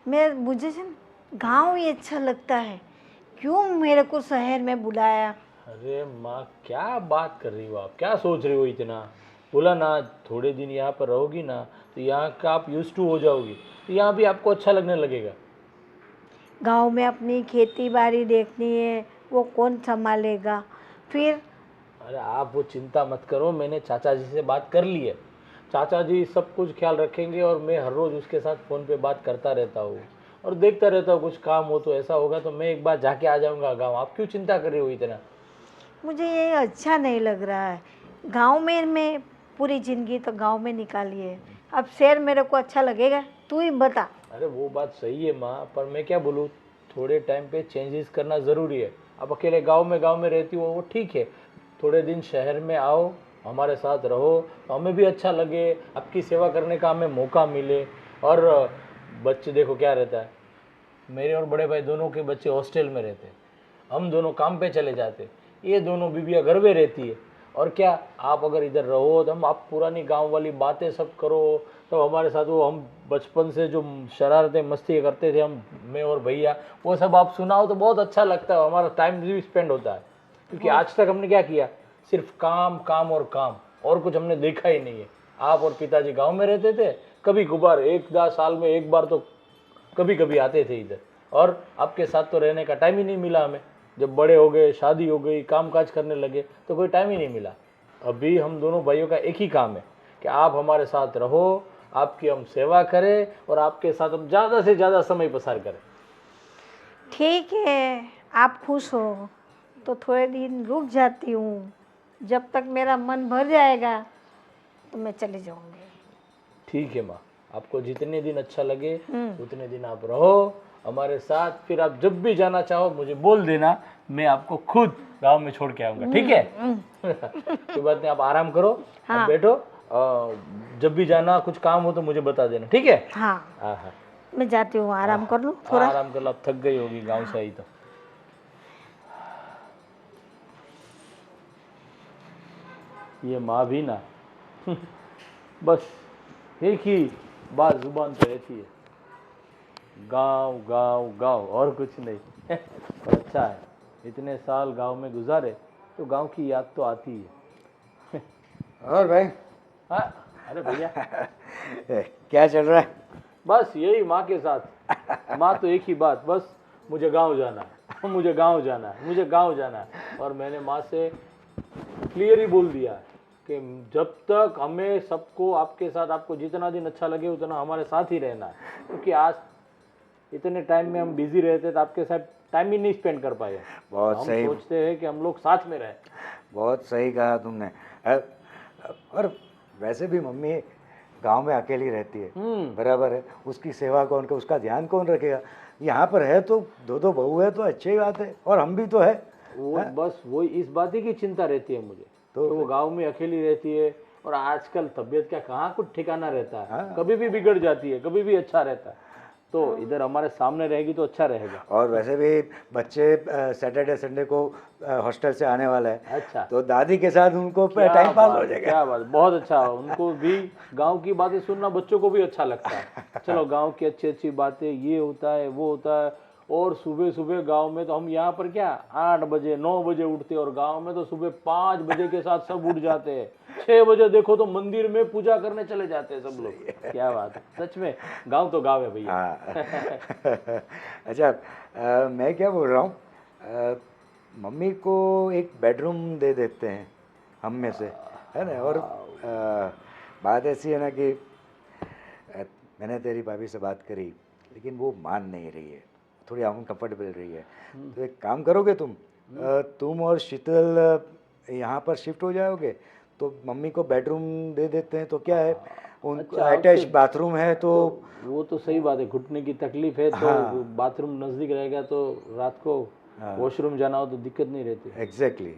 मुझे गांव ही अच्छा लगता है, क्यों मेरे को शहर में बुलाया? अरे माँ, क्या बात कर रही हो आप? क्या सोच रही हो इतना? बोला ना, थोड़े दिन यहाँ पर रहोगी ना तो यहाँ का आप यूज टू हो जाओगी, तो यहाँ भी आपको अच्छा लगने लगेगा। गांव में अपनी खेती बाड़ी देखनी है, वो कौन संभालेगा फिर? अरे आप वो चिंता मत करो, मैंने चाचा जी से बात कर ली है, चाचा जी सब कुछ ख्याल रखेंगे। और मैं हर रोज़ उसके साथ फ़ोन पे बात करता रहता हूँ और देखता रहता हूँ, कुछ काम हो तो ऐसा होगा तो मैं एक बार जाके आ जाऊँगा गाँव। आप क्यों चिंता कर रही हो इतना? मुझे ये अच्छा नहीं लग रहा है। गांव में मैं पूरी ज़िंदगी तो गांव में निकाली है, अब शहर मेरे को अच्छा लगेगा? तू ही बता। अरे वो बात सही है माँ, पर मैं क्या बोलूँ, थोड़े टाइम पे चेंजेस करना ज़रूरी है। अब अकेले गांव में रहती हो वो ठीक है, थोड़े दिन शहर में आओ, हमारे साथ रहो, तो हमें भी अच्छा लगे, आपकी सेवा करने का हमें मौका मिले। और बच्चे देखो क्या रहता है, मेरे और बड़े भाई दोनों के बच्चे हॉस्टल में रहते हैं, हम दोनों काम पे चले जाते, ये दोनों बीबियाँ घर में रहती है। और क्या, आप अगर इधर रहो तो हम आप पुरानी गांव वाली बातें सब करो, तो हमारे साथ वो हम बचपन से जो शरारतें मस्ती करते थे हम, मैं और भैया, वो सब आप सुनाओ तो बहुत अच्छा लगता है, हमारा टाइम भी स्पेंड होता है। क्योंकि आज तक हमने क्या किया, सिर्फ काम काम और काम, और कुछ हमने देखा ही नहीं है। आप और पिताजी गांव में रहते थे, कभी कभार एक 10 साल में एक बार तो कभी कभी आते थे इधर, और आपके साथ तो रहने का टाइम ही नहीं मिला हमें। जब बड़े हो गए, शादी हो गई, काम काज करने लगे, तो कोई टाइम ही नहीं मिला। अभी हम दोनों भाइयों का एक ही काम है कि आप हमारे साथ रहो, आपकी हम सेवा करें, और आपके साथ हम ज़्यादा से ज़्यादा समय पसार करें। ठीक है, आप खुश हो तो थोड़े दिन रुक जाती हूँ, जब तक मेरा मन भर जाएगा तो मैं चली जाऊँगी। ठीक है माँ, आपको जितने दिन अच्छा लगे उतने दिन आप रहो हमारे साथ, फिर आप जब भी जाना चाहो मुझे बोल देना, मैं आपको खुद गांव में छोड़ के आऊँगा, ठीक है? कोई बात नहीं, आप आराम करो, आप बैठो, जब भी जाना कुछ काम हो तो मुझे बता देना, ठीक है? हाँ, हाँ हाँ, मैं जाती हूँ, आराम कर लूँ थोड़ा। आराम कर लो, आप थक गई होगी गांव से आई तो। ये माँ भी ना बस एक ही बात जुबान पे रहती है, गांव गांव गांव, और कुछ नहीं। पर अच्छा है, इतने साल गांव में गुजारे तो गांव की याद तो आती है। और भाई हाँ, अरे भैया, क्या चल रहा है? बस यही माँ के साथ, माँ तो एक ही बात, बस मुझे गांव जाना है, मुझे गांव जाना है, मुझे गांव जाना है। और मैंने माँ से क्लियर ही बोल दिया कि जब तक हमें सबको आपके साथ, आपको जितना दिन अच्छा लगे उतना हमारे साथ ही रहना है। क्योंकि आज इतने टाइम में हम बिजी रहते तो आपके साथ टाइम ही नहीं स्पेंड कर पाए। बहुत हम सही, सोचते हैं कि हम लोग साथ में रहें। बहुत सही कहा तुमने। और वैसे भी मम्मी गांव में अकेली रहती है, बराबर है, उसकी सेवा कौन कर, उसका ध्यान कौन रखेगा? यहाँ पर है तो दो बहू है तो अच्छी बात है, और हम भी तो है। वो बस वही इस बात ही की चिंता रहती है मुझे, तो वो गांव में अकेली रहती है, और आजकल तबीयत का कहाँ कुछ ठिकाना रहता है, कभी भी बिगड़ जाती है, कभी भी अच्छा रहता है। तो इधर हमारे सामने रहेगी तो अच्छा रहेगा। और वैसे भी बच्चे सैटरडे संडे को हॉस्टल से आने वाला है, अच्छा, तो दादी के साथ उनको टाइम पास हो जाएगा। क्या बात, बहुत अच्छा, उनको भी गांव की बातें सुनना बच्चों को भी अच्छा लगता है। चलो, गांव की अच्छी अच्छी बातें, ये होता है वो होता है। और सुबह सुबह गांव में तो हम यहाँ पर क्या 8 बजे 9 बजे उठते, और गांव में तो सुबह 5 बजे के साथ सब उठ जाते हैं। 6 बजे देखो तो मंदिर में पूजा करने चले जाते हैं सब लोग। क्या बात है, सच में गांव तो गांव है भैया। हाँ। अच्छा, मैं क्या बोल रहा हूँ, मम्मी को एक बेडरूम दे देते हैं हम में से, है ना? और बात ऐसी है ना कि मैंने तेरी भाभी से बात करी, लेकिन वो मान नहीं रही है, थोड़ी अनकम्फर्टेबल रही है। तो एक काम करोगे तुम और शीतल यहाँ पर शिफ्ट हो जाओगे, तो मम्मी को बेडरूम दे देते हैं, तो क्या है, उनको अटैच बाथरूम है, तो वो तो सही बात है, घुटने की तकलीफ है तो बाथरूम नज़दीक रहेगा, तो रात को वॉशरूम जाना हो तो दिक्कत नहीं रहती। एग्जैक्टली।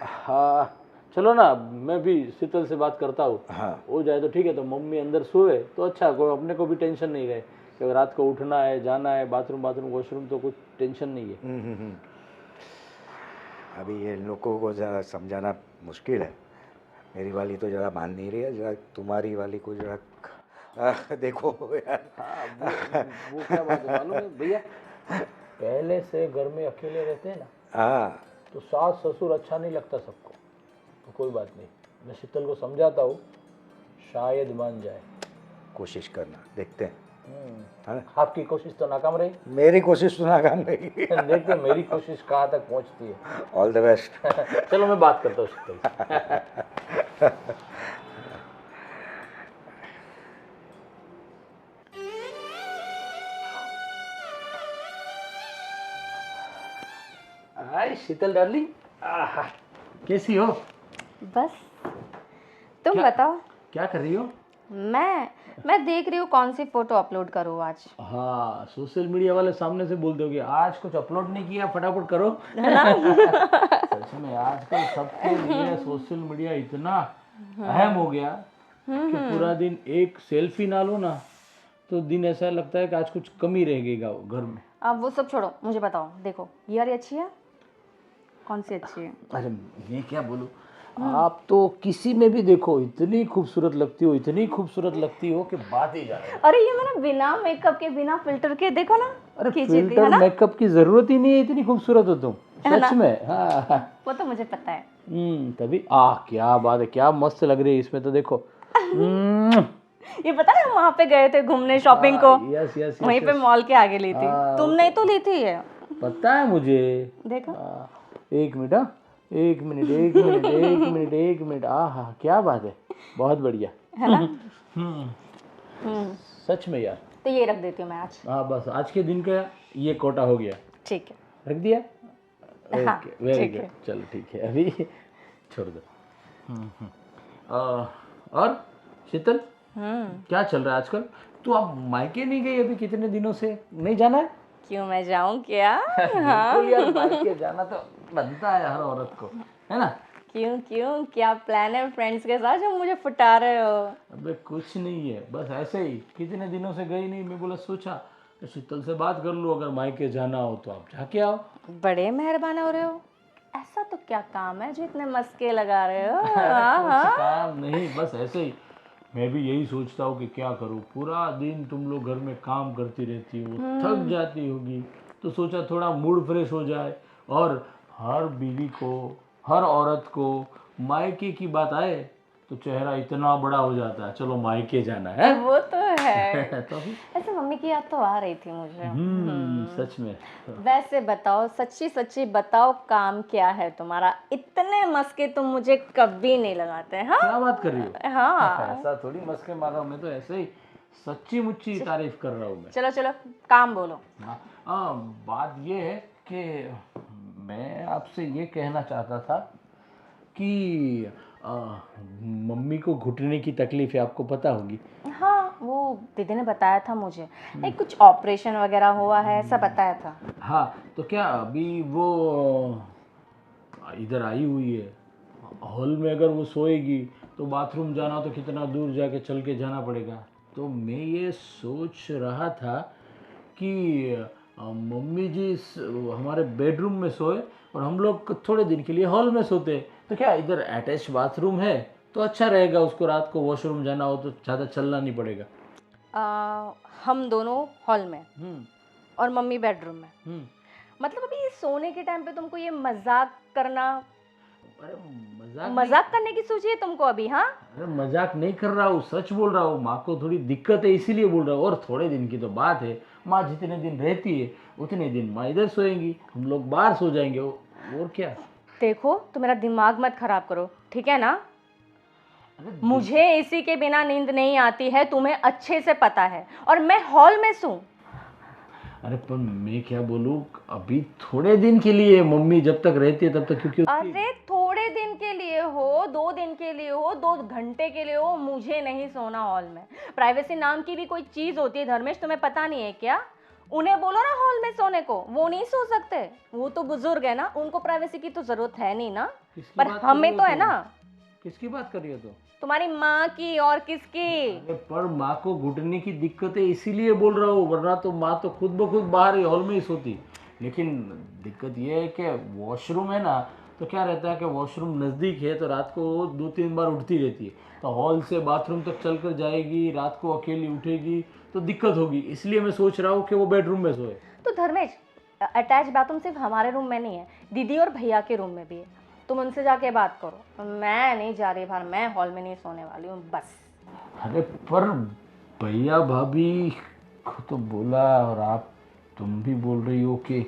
हाँ, चलो ना, मैं भी शीतल से बात करता हूँ। हाँ, हो जाए तो ठीक है, तो मम्मी अंदर सोए तो अच्छा, कोई अपने को भी टेंशन नहीं रहे कि रात को उठना है, जाना है, बाथरूम वॉशरूम, तो कुछ टेंशन नहीं है। अभी ये लोगों को ज़रा समझाना मुश्किल है। मेरी वाली तो ज़रा मान नहीं रही है, ज़रा तुम्हारी वाली को ज़रा देखो यार। हाँ, वो क्या बात है मालूम है भैया, पहले से घर में अकेले रहते हैं ना, हाँ, तो सास ससुर अच्छा नहीं लगता सबको। तो कोई बात नहीं, मैं शीतल को समझाता हूँ, शायद मान जाए। कोशिश करना, देखते हैं। आपकी कोशिश तो नाकाम रही, मेरी कोशिश तो नाकाम रही। देखते हैं मेरी कोशिश कहाँ तक पहुँचती है। All the best. चलो, मैं बात करता हूँ शीतल से। हाय शीतल डार्लिंग, कैसी हो? बस तुम क्या? बताओ। क्या कर रही हो? मैं देख रही हूँ कौन सी फोटो अपलोड करूँ आज। हाँ, सोशल मीडिया वाले सामने से बोल दोगे आज कुछ अपलोड नहीं किया, फटाफट करो। है ना? सच में आजकल सबके लिए सोशल मीडिया इतना अहम हो गया कि पूरा दिन एक सेल्फी ना लो ना तो दिन ऐसा लगता है कि आज कुछ कमी रह गई घर में। अब वो सब छोड़ो, मुझे बताओ। देखो ये वाली अच्छी है, कौन सी अच्छी है? अरे मैं क्या बोलूं, आप तो किसी में भी देखो इतनी खूबसूरत लगती हो, इतनी खूबसूरत लगती हो कि बात ही जाने। अरे ये मैंने बिना मेकअप के, बिना फिल्टर के, देखो ना। अरे खींची थी, है फिल्टर ना? मेकअप की जरूरत ही नहीं है, इतनी खूबसूरत हो तुम सच में। हाँ वो तो मुझे पता है। तभी क्या बात है, क्या मस्त लग रही है इसमें तो देखो। ये पता है हम वहाँ पे गए थे घूमने शॉपिंग को। यस यस वहीं पे मॉल के आगे ली थी। तुमने ही तो ली थी ये। पता है मुझे। देखो। एक मिनट, हाँ, एक मिनट एक मिनट एक मिनट एक मिनट। हाँ क्या बात है, बहुत बढ़िया है ना? सच में यार। तो ये रख देती हूँ मैं आज। हाँ बस आज के दिन का ये कोटा हो गया। ठीक है। रख दिया? हाँ, ओके वेरी ठीक गुड। है। चलो ठीक है, अभी छोड़ दो। और शीतल क्या चल रहा है आजकल? तू अब मायके नहीं गई अभी कितने दिनों से? नहीं जाना है? क्यों, मैं जाऊँ क्या? बिल्कुल यार, मायके जाना तो बनता है हर औरत को, है ना? क्यों क्यों, क्या प्लान है फ्रेंड्स के साथ जो मुझे फुटा रहे हो? अबे कुछ नहीं है, बस ऐसे ही कितने दिनों से गई नहीं, मैं बोला सोचा तो शीतल से बात कर लूँ, अगर मायके जाना हो तो आप जाके आओ। बड़े मेहरबान हो रहे हो। ऐसा तो क्या काम है जो इतने मस्के लगा रहे हो? कुछ काम नहीं, बस ऐसे ही। मैं भी यही सोचता हूँ कि क्या करूँ, पूरा दिन तुम लोग घर में काम करती रहती हो, थक जाती होगी, तो सोचा थोड़ा मूड फ्रेश हो जाए। और हर बीवी को, हर औरत को मायके की बात आए तो चेहरा इतना बड़ा हो जाता है, चलो मायके जाना है। वो तो है। तो अभी ऐसे मम्मी की याद तो आ रही थी मुझे। सच में। वैसे बताओ, सच्ची सच्ची बताओ, काम क्या है तुम्हारा? इतने मस्के तुम मुझे कभी नहीं लगाते। हाँ क्या बात कर रही हो? हाँ। ऐसा थोड़ी मस्के मार रहा हूँ मैं, तो ऐसे ही सच्ची मुच्ची तारीफ कर रहा हूँ मैं। चलो चलो, काम बोलो। बात ये है कि मैं आपसे ये कहना चाहता था कि मम्मी को घुटने की तकलीफ है, आपको पता होगी। हाँ, वो दीदी ने बताया था मुझे। नहीं, कुछ ऑपरेशन वगैरह हुआ है ऐसा बताया था। हाँ तो क्या अभी वो इधर आई हुई है हॉल में, अगर वो सोएगी तो बाथरूम जाना तो कितना दूर जाके चल के जाना पड़ेगा। तो मैं ये सोच रहा था कि मम्मी जी हमारे बेडरूम में सोए और हम लोग थोड़े दिन के लिए हॉल में सोते। तो क्या इधर अटैच बाथरूम है तो अच्छा रहेगा, उसको रात को वॉशरूम जाना हो तो ज़्यादा चलना नहीं पड़ेगा। हम दोनों हॉल में और मम्मी बेडरूम में। मतलब अभी ये सोने के टाइम पे तुमको ये मजाक करना, अरे मजाक मजाक करने की सोची है तुमको अभी? हाँ, अरे मजाक नहीं कर रहा हूँ, सच बोल रहा हूँ। माँ को थोड़ी दिक्कत है इसीलिए बोल रहा हूँ, और थोड़े दिन की तो बात है। माँ जितने दिन रहती है उतने दिन माँ इधर सोएंगी, हम लोग बाहर सो जाएंगे, और क्या। देखो तो मेरा दिमाग मत खराब करो, ठीक है ना? मुझे एसी के बिना नींद नहीं आती है, तुम्हें अच्छे से पता है, और मैं हॉल में सो। अरे पर मैं क्या बोलूँ, अभी थोड़े दिन के लिए मम्मी जब तक रहती है तब तक, क्योंकि अरे थोड़े दिन के लिए हो, 2 दिन के लिए हो, 2 घंटे के लिए हो, मुझे नहीं सोना हॉल में। प्राइवेसी नाम की भी कोई चीज होती है धर्मेश, तुम्हें पता नहीं है क्या? उन्हें बोलो ना हॉल में सोने को, वो नहीं सो सकते। वो तो बुजुर्ग है ना, उनको प्राइवेसी की तो जरूरत है नहीं ना। पर हमें तो है ना। किसकी बात कर रही हो तो? तुम्हारी माँ की, और किसकी? अरे पर माँ को घुटने की दिक्कत है इसीलिए बोल रहा हूँ, वरना तो माँ तो खुद ब खुद बाहर ही हॉल में ही सोती। लेकिन दिक्कत ये है कि वॉशरूम है ना, तो क्या रहता है कि वॉशरूम नज़दीक है तो रात को 2-3 बार उठती रहती है, तो हॉल से बाथरूम तक चल कर जाएगी, रात को अकेली उठेगी तो दिक्कत होगी। इसलिए मैं सोच रहा हूँ कि वो बेडरूम में सोए। तो धर्मेश, अटैच बाथरूम सिर्फ हमारे रूम में नहीं है, दीदी और भैया के रूम में भी है। तुम उनसे जाके बात करो, मैं नहीं जा रही बाहर, मैं हॉल में नहीं सोने वाली हूँ बस। अरे पर भैया भाभी को तो बोला, और तुम भी बोल रही हो कि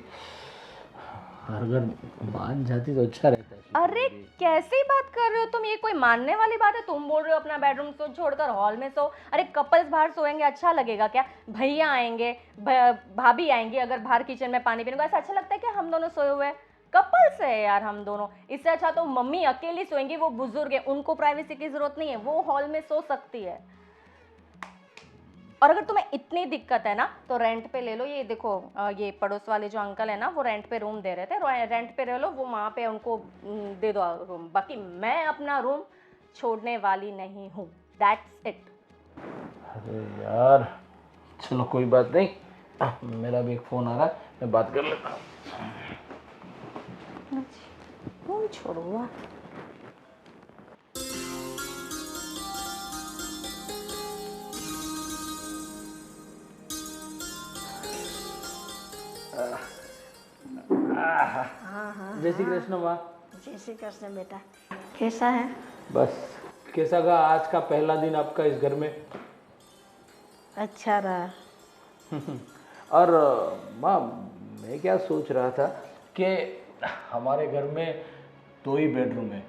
अगर मान जाती तो अच्छा रहता है। अरे कैसी बात कर रहे हो तुम? ये कोई मानने वाली बात है? तुम बोल रहे हो अपना बेडरूम सो छोड़कर हॉल में सो। अरे कपल्स बाहर सोएंगे, अच्छा लगेगा क्या? भैया आएंगे, भाभी आएंगी, अगर बाहर किचन में पानी पीने को, ऐसा अच्छा लगता है क्या हम दोनों सोए हुए? कपल्स है यार हम दोनों। इससे अच्छा तो मम्मी अकेली सोएंगी, वो बुजुर्ग है, उनको प्राइवेसी की जरूरत नहीं है, वो हॉल में सो सकती है। और अगर तुम्हें इतनी दिक्कत है ना तो रेंट पे ले लो। ये देखो ये पड़ोस वाले जो अंकल है ना वो रेंट पे रूम दे रहे थे, रेंट पे ले लो, वो वहाँ पे उनको दे दो रूम। बाकी मैं अपना रूम छोड़ने वाली नहीं हूँ, दैट्स इट। अरे यार चलो कोई बात नहीं, मेरा भी एक फ़ोन आ रहा है, मैं बात कर लेता हूँ। रूम छोड़ो। जय श्री कृष्ण माँ। जय श्री कृष्ण बेटा, कैसा है? बस कैसा का आज का पहला दिन आपका इस घर में? अच्छा रहा। और माँ मैं क्या सोच रहा था कि हमारे घर में 2 ही बेडरूम है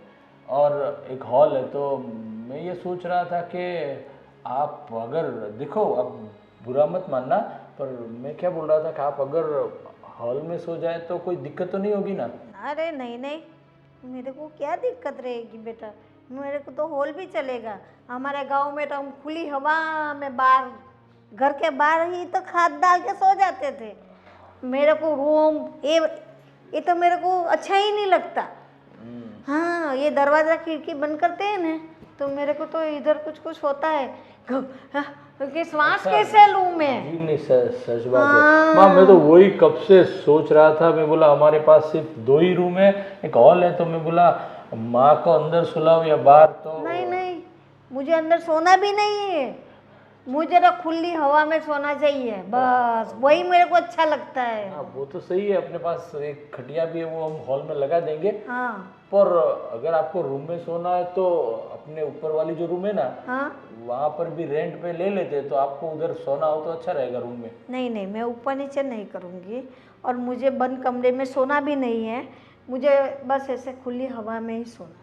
और एक हॉल है, तो मैं ये सोच रहा था कि आप अगर देखो, अब बुरा मत मानना, पर मैं क्या बोल रहा था कि आप अगर हॉल में सो जाए तो कोई दिक्कत तो नहीं होगी ना? अरे नहीं नहीं, मेरे को क्या दिक्कत रहेगी बेटा, मेरे को तो हॉल भी चलेगा। हमारे गांव में तो हम खुली हवा में बाहर, घर के बाहर ही तो खाट डाल के सो जाते थे। मेरे को रूम ये तो मेरे को अच्छा ही नहीं लगता। हाँ, ये दरवाज़ा खिड़की बंद करते हैं ना तो मेरे को तो इधर कुछ कुछ होता है कि श्वास कैसे लूँ मैं। जी नहीं, सच बात है माँ, मैं तो वही कब से सोच रहा था। मैं बोला हमारे पास सिर्फ 2 ही रूम है, एक हॉल है, तो मैं बोला माँ को अंदर सुलाओ या बाहर। तो नहीं नहीं, मुझे अंदर सोना भी नहीं है, मुझे तो खुली हवा में सोना चाहिए, बस वही मेरे को अच्छा लगता है। हाँ वो तो सही है, अपने पास एक खटिया भी है, वो हम हॉल में लगा देंगे। हाँ पर अगर आपको रूम में सोना है तो अपने ऊपर वाली जो रूम है ना, हाँ, वहाँ पर भी रेंट पे ले लेते, तो आपको उधर सोना हो तो अच्छा रहेगा रूम में। नहीं नहीं, मैं ऊपर नीचे नहीं करूँगी और मुझे बंद कमरे में सोना भी नहीं है, मुझे बस ऐसे खुली हवा में ही सोना है।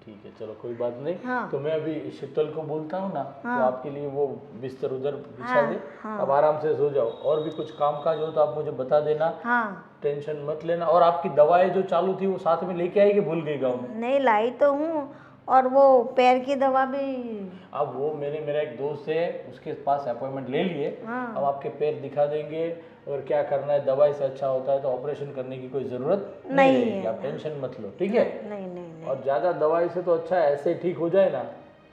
ठीक है चलो कोई बात नहीं। हाँ। तो मैं अभी शीतल को बोलता हूँ ना, हाँ। तो आपके लिए वो बिस्तर उधर बिछा हाँ, दे। हाँ। अब आराम से सो जाओ, और भी कुछ काम काज हो तो आप मुझे बता देना, हाँ, टेंशन मत लेना। और आपकी दवाएं जो चालू थी वो साथ में लेके आई कि भूल गई गाँव में? नहीं लाई तो हूँ, और वो पैर की दवा भी। अब वो मेरा एक दोस्त है, उसके पास अपॉइंटमेंट ले लिए। हाँ। अब आपके पैर दिखा देंगे, और क्या करना है, दवाई से अच्छा होता है तो ऑपरेशन करने की कोई ज़रूरत नहीं नहीं रहेगी। है। आप टेंशन मत लो, ठीक है? नहीं नहीं नहीं, और ज़्यादा दवाई से तो अच्छा है ऐसे ठीक हो जाए ना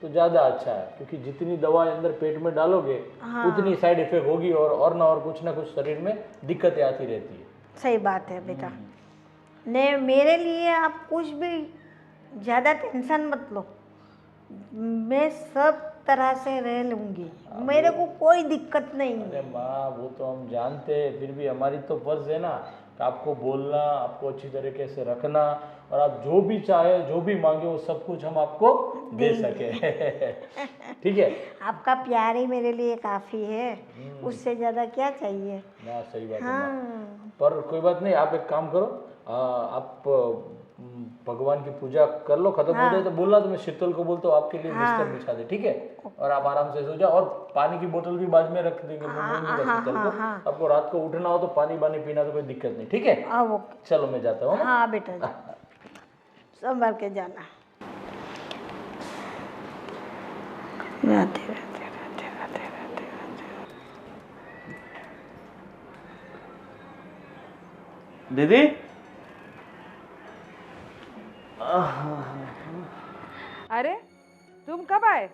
तो ज़्यादा अच्छा है, क्योंकि जितनी दवाई अंदर पेट में डालोगे उतनी साइड इफेक्ट होगी, और ना कुछ शरीर में दिक्कतें आती रहती है। सही बात है बेटा। ने मेरे लिए आप कुछ भी ज़्यादा टेंशन मत लो, मैं सब तरह से रह लूँगी, मेरे को कोई दिक्कत नहीं है। अरे माँ वो तो हम जानते हैं, फिर भी हमारी तो फर्ज है ना कि आपको बोलना, आपको अच्छी तरीके से रखना, और आप जो भी चाहे जो भी मांगे वो सब कुछ हम आपको दे सके। ठीक है? आपका प्यार ही मेरे लिए काफ़ी है, उससे ज़्यादा क्या चाहिए। ना सही बात है माँ। हाँ पर कोई बात नहीं, आप एक काम करो, आप भगवान की पूजा कर लो, खत्म हो जाए तो बोलना, तो मैं शीतल को बोलता हूँ आपके लिए बिस्तर बिछा दे, ठीक है? और आप आराम से सो जाओ, और पानी की बोतल भी बाद में रख देंगे, मैं बोल दूंगा शीतल को। आपको रात को उठना हो तो पानी पीना तो कोई दिक्कत नहीं, ठीक है? वो चलो मैं जाता हूँ। हाँ बेटा जा, संभल के जाना। राधे राधे राधे राधे राधे राधे। दीदी, अरे तुम कब आए?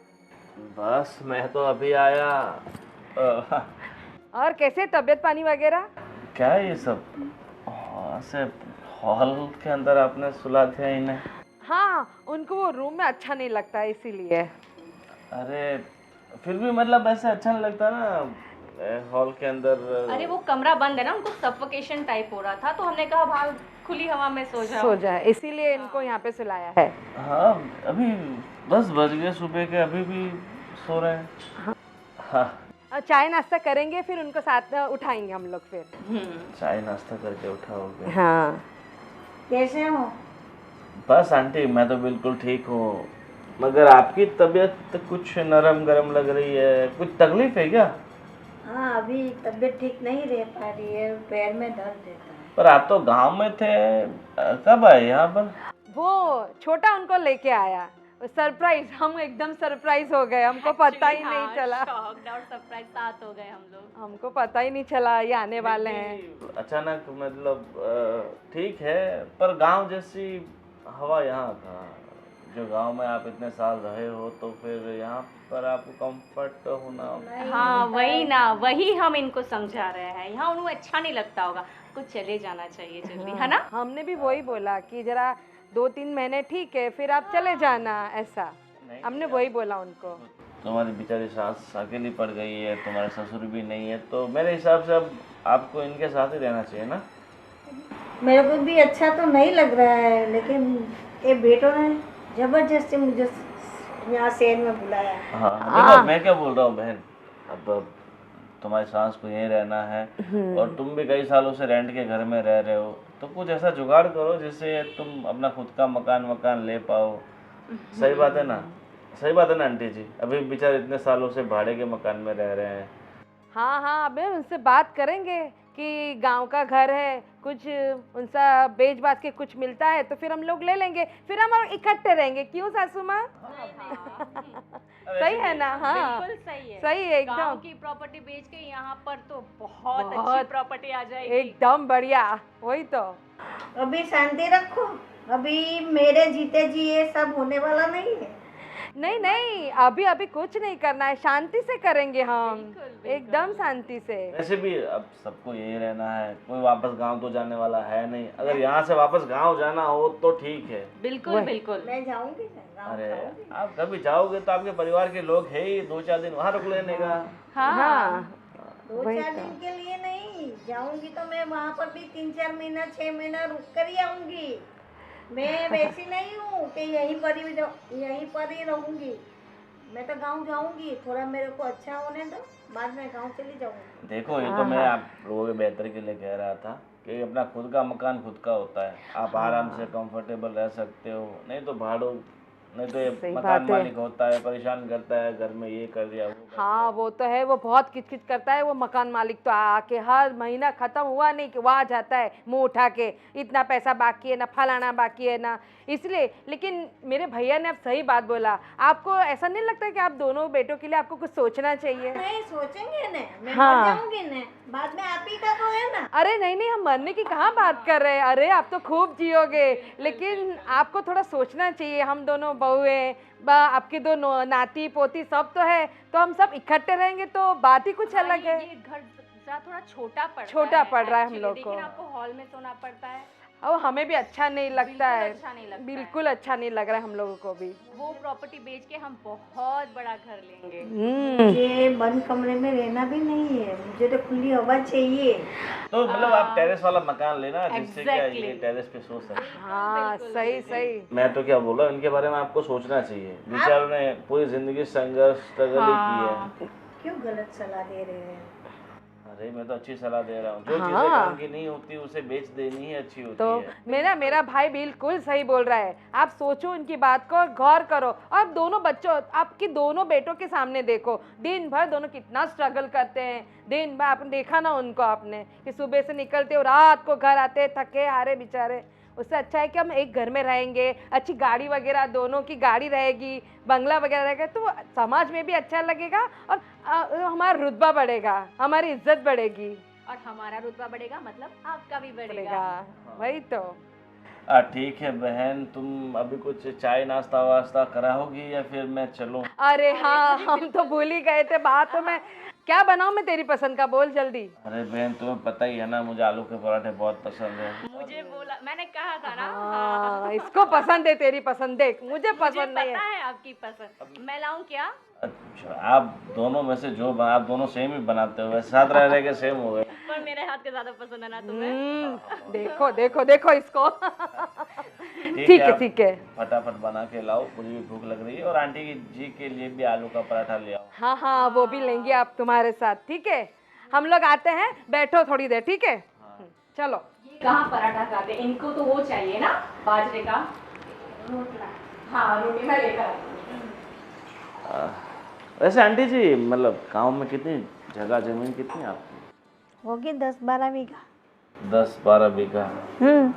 बस मैं तो अभी आया। और कैसे तबीयत पानी वगैरह? क्या है ये सब? से हॉल के अंदर आपने सुला दिया इन्हें? हाँ, उनको वो रूम में अच्छा नहीं लगता है इसीलिए। अरे फिर भी मतलब ऐसे अच्छा नहीं लगता ना हॉल के अंदर। अरे वो कमरा बंद है ना, उनको सफोकेशन टाइप हो रहा था, तो हमने कहा बाहर खुली हवा में सो जाए, इसीलिए इनको यहाँ पे सुलाया है। हाँ अभी 10 बज गए सुबह के, अभी भी सो रहे हैं। हाँ और चाय नाश्ता करेंगे, फिर उनको साथ में उठाएंगे हम लोग फिर। चाय नाश्ता करके उठाओगे? हाँ। कैसे हो? बस आंटी मैं तो बिल्कुल ठीक हूँ, मगर आपकी तबीयत कुछ नरम गरम लग रही है, कुछ तकलीफ है क्या? हाँ, अभी तबीयत ठीक नहीं रह पा रही है, पैर में दर्द रहता है। पर आप तो गांव में थे, कब आए यहाँ पर? वो छोटा उनको लेके आया, सरप्राइज, हम एकदम सरप्राइज हो गए, हमको पता ही नहीं चला, शॉक्ड और सरप्राइज साथ हो गए हम लोग। हमको पता ही नहीं चला ये आने वाले हैं। अचानक मतलब ठीक है, पर गांव जैसी हवा यहाँ था। जो गांव में आप इतने साल रहे हो तो फिर यहाँ पर आपको कंफर्ट होना। हाँ वही ना, वही हम इनको समझा रहे हैं, यहाँ उन्हें अच्छा नहीं लगता होगा, कुछ चले जाना चाहिए जल्दी, है ना? हमने भी वही बोला कि जरा 2-3 महीने ठीक है, फिर आप चले जाना, ऐसा हमने वही बोला उनको। तुम्हारी बेचारी सास अकेली पड़ गई है, तुम्हारे ससुर भी नहीं है, तो मेरे हिसाब से अब आपको इनके साथ ही रहना चाहिए ना। मेरे को भी अच्छा तो नहीं लग रहा है, लेकिन ये बेटों ने जबरदस्ती मुझे यहाँ शहर में बुलाया। हाँ देखो, मैं क्या बोल रहा हूँ बहन, अब तुम्हारी सास को यहीं रहना है और तुम भी कई सालों से रेंट के घर में रह रहे हो, तो कुछ ऐसा जुगाड़ करो जिससे तुम अपना खुद का मकान ले पाओ। सही बात है ना? सही बात है ना आंटी जी? अभी बेचारे इतने सालों से भाड़े के मकान में रह रहे हैं। हाँ हाँ, अबे उनसे बात करेंगे कि गांव का घर है, कुछ उनसा बेच बाच के कुछ मिलता है तो फिर हम लोग ले लेंगे, फिर हम इकट्ठे रहेंगे। क्यों सासू माँ? सही है ना? हाँ बिल्कुल सही है, सही है गांव एकदम, की प्रॉपर्टी बेच के यहाँ पर तो बहुत अच्छी बहुत प्रॉपर्टी आ जाएगी। एकदम बढ़िया। वही तो, अभी शांति रखो, अभी मेरे जीते जी ये सब होने वाला नहीं है। नहीं नहीं, अभी अभी कुछ नहीं करना है, शांति से करेंगे हम, बिल्कुल। एकदम शांति से। वैसे भी अब सबको यही रहना है, कोई वापस गांव तो जाने वाला है नहीं। अगर यहाँ से वापस गांव जाना हो तो ठीक है। बिल्कुल बिल्कुल। मैं जाऊंगी गाँव अरे जाऊंगी। आप कभी जाओगे तो आपके परिवार के लोग है ही, 2-4 दिन वहाँ रुक लेने का। हाँ 2-4 दिन के लिए नहीं जाऊंगी, तो मैं वहाँ पर भी 3-4 महीना 6 महीना रुक कर ही आऊंगी। मैं वैसी नहीं हूँ कि यहीं पर ही रहूंगी। मैं तो गांव जाऊंगी, थोड़ा मेरे को अच्छा होने दो, बाद में गांव चली जाऊंगी। देखो, ये तो मैं आप लोगों के बेहतर के लिए कह रहा था कि अपना खुद का मकान खुद का होता है, आप आराम से कंफर्टेबल रह सकते हो। नहीं तो भाड़ो, नहीं तो ये सही मकान बात है। मालिक होता है, परेशान करता है, घर में ये कर दिया वो कर हाँ वो तो है, वो बहुत किचकिच करता है वो मकान मालिक, तो आके हर महीना खत्म हुआ नहीं कि वहाँ जाता है मुंह उठा के, इतना पैसा बाकी है ना, फलाना बाकी है ना, इसलिए। लेकिन मेरे भैया ने अब सही बात बोला, आपको ऐसा नहीं लगता कि आप दोनों बेटों के लिए आपको कुछ सोचना चाहिए? नहीं सोचेंगे न, मैं हाँ। मर जाऊंगी न, बाद में आप ही का तो है ना। अरे नहीं नहीं, हम मरने की कहाँ बात कर रहे हैं, अरे आप तो खूब जियोगे, लेकिन आपको थोड़ा सोचना चाहिए। हम दोनों बहू हैं, आपके दो नाती पोती सब तो है, तो हम सब इकट्ठे रहेंगे तो बात ही कुछ अलग है। ये घर जरा थोड़ा छोटा पड़ रहा है हम actually, लोग को। लेकिन आपको हॉल में सोना पड़ता है, और हमें भी अच्छा नहीं लगता है, अच्छा नहीं लगता बिल्कुल अच्छा नहीं लग रहा है हम लोगों को भी। वो प्रॉपर्टी बेच के हम बहुत बड़ा घर लेंगे। मुझे बंद कमरे में रहना भी नहीं है, मुझे तो खुली हवा चाहिए। तो मतलब आप टेरेस वाला मकान लेना, जिससे क्या ये Exactly. टेरेस पे सो सके। हाँ सही सही। मैं तो क्या बोला, इनके बारे में आपको सोचना चाहिए। बेचारों ने पूरी जिंदगी संघर्ष स्ट्रगल ही की है। क्यों गलत सलाह दे रहे हैं? अरे मैं तो अच्छी सलाह दे रहा हूँ, जो चीजें काम की नहीं होती उसे बेच देनी ही अच्छी होती तो है। मेरा भाई बिल्कुल सही बोल रहा है, आप सोचो उनकी बात को, गौर करो। और दोनों बच्चों, आपकी दोनों बेटों के सामने देखो, दिन भर दोनों कितना स्ट्रगल करते हैं, दिन भर आपने देखा ना उनको, आपने कि सुबह से निकलते और रात को घर आते थके हारे बेचारे। उससे अच्छा है कि हम एक घर में रहेंगे, अच्छी गाड़ी वगैरह, दोनों की गाड़ी रहेगी, बंगला वगैरह रहेगा, तो समाज में भी अच्छा लगेगा और हमारा रुतबा बढ़ेगा, हमारी इज्जत बढ़ेगी। और हमारा रुतबा बढ़ेगा मतलब आपका भी बढ़ेगा। बढ़ेगा, वही तो। ठीक है बहन, तुम अभी कुछ चाय नाश्ता वास्ता कराओगी या फिर मैं चलूं? अरे हाँ, हम तो भूल ही गए थे बात में। क्या बनाऊं मैं तेरी पसंद का, बोल जल्दी। अरे बहन, तुम्हें पता ही है ना, मुझे आलू के पराठे बहुत पसंद है। मुझे बोला, मैंने कहा था ना। हाँ, इसको पसंद है तेरी पसंद, देख मुझे मुझे पसंद नहीं पता है। है आपकी पसंद। मैं लाऊं क्या? अच्छा, आप दोनों में से जो आप दोनों सेम ही बनाते हो, वैसे साथ रह के सेम हो गए। पर मेरे हाथ के ज्यादा पसंद है ना तुम्हें। देखो देखो देखो इसको। ठीक है, ठीक है। फटाफट बना के लाओ, मुझे भी भूख लग रही है। और आंटी जी के लिए भी आलू का पराठा ले आओ। हाँ हाँ, वो भी लेंगे आप तुम्हारे साथ, ठीक है? हम लोग आते हैं, बैठो थोड़ी देर, ठीक है? चलो। ये कहाँ पराठा खाते, इनको तो वो चाहिए ना, बाजरे का रोटला। हाँ रोटी मैं लेकर आती हूँ। वैसे आंटी जी, मतलब गांव में कितनी जगह जमीन कितनी आपकी? होगी 10-12 बीघा। 10-12 बीघा, हम्म।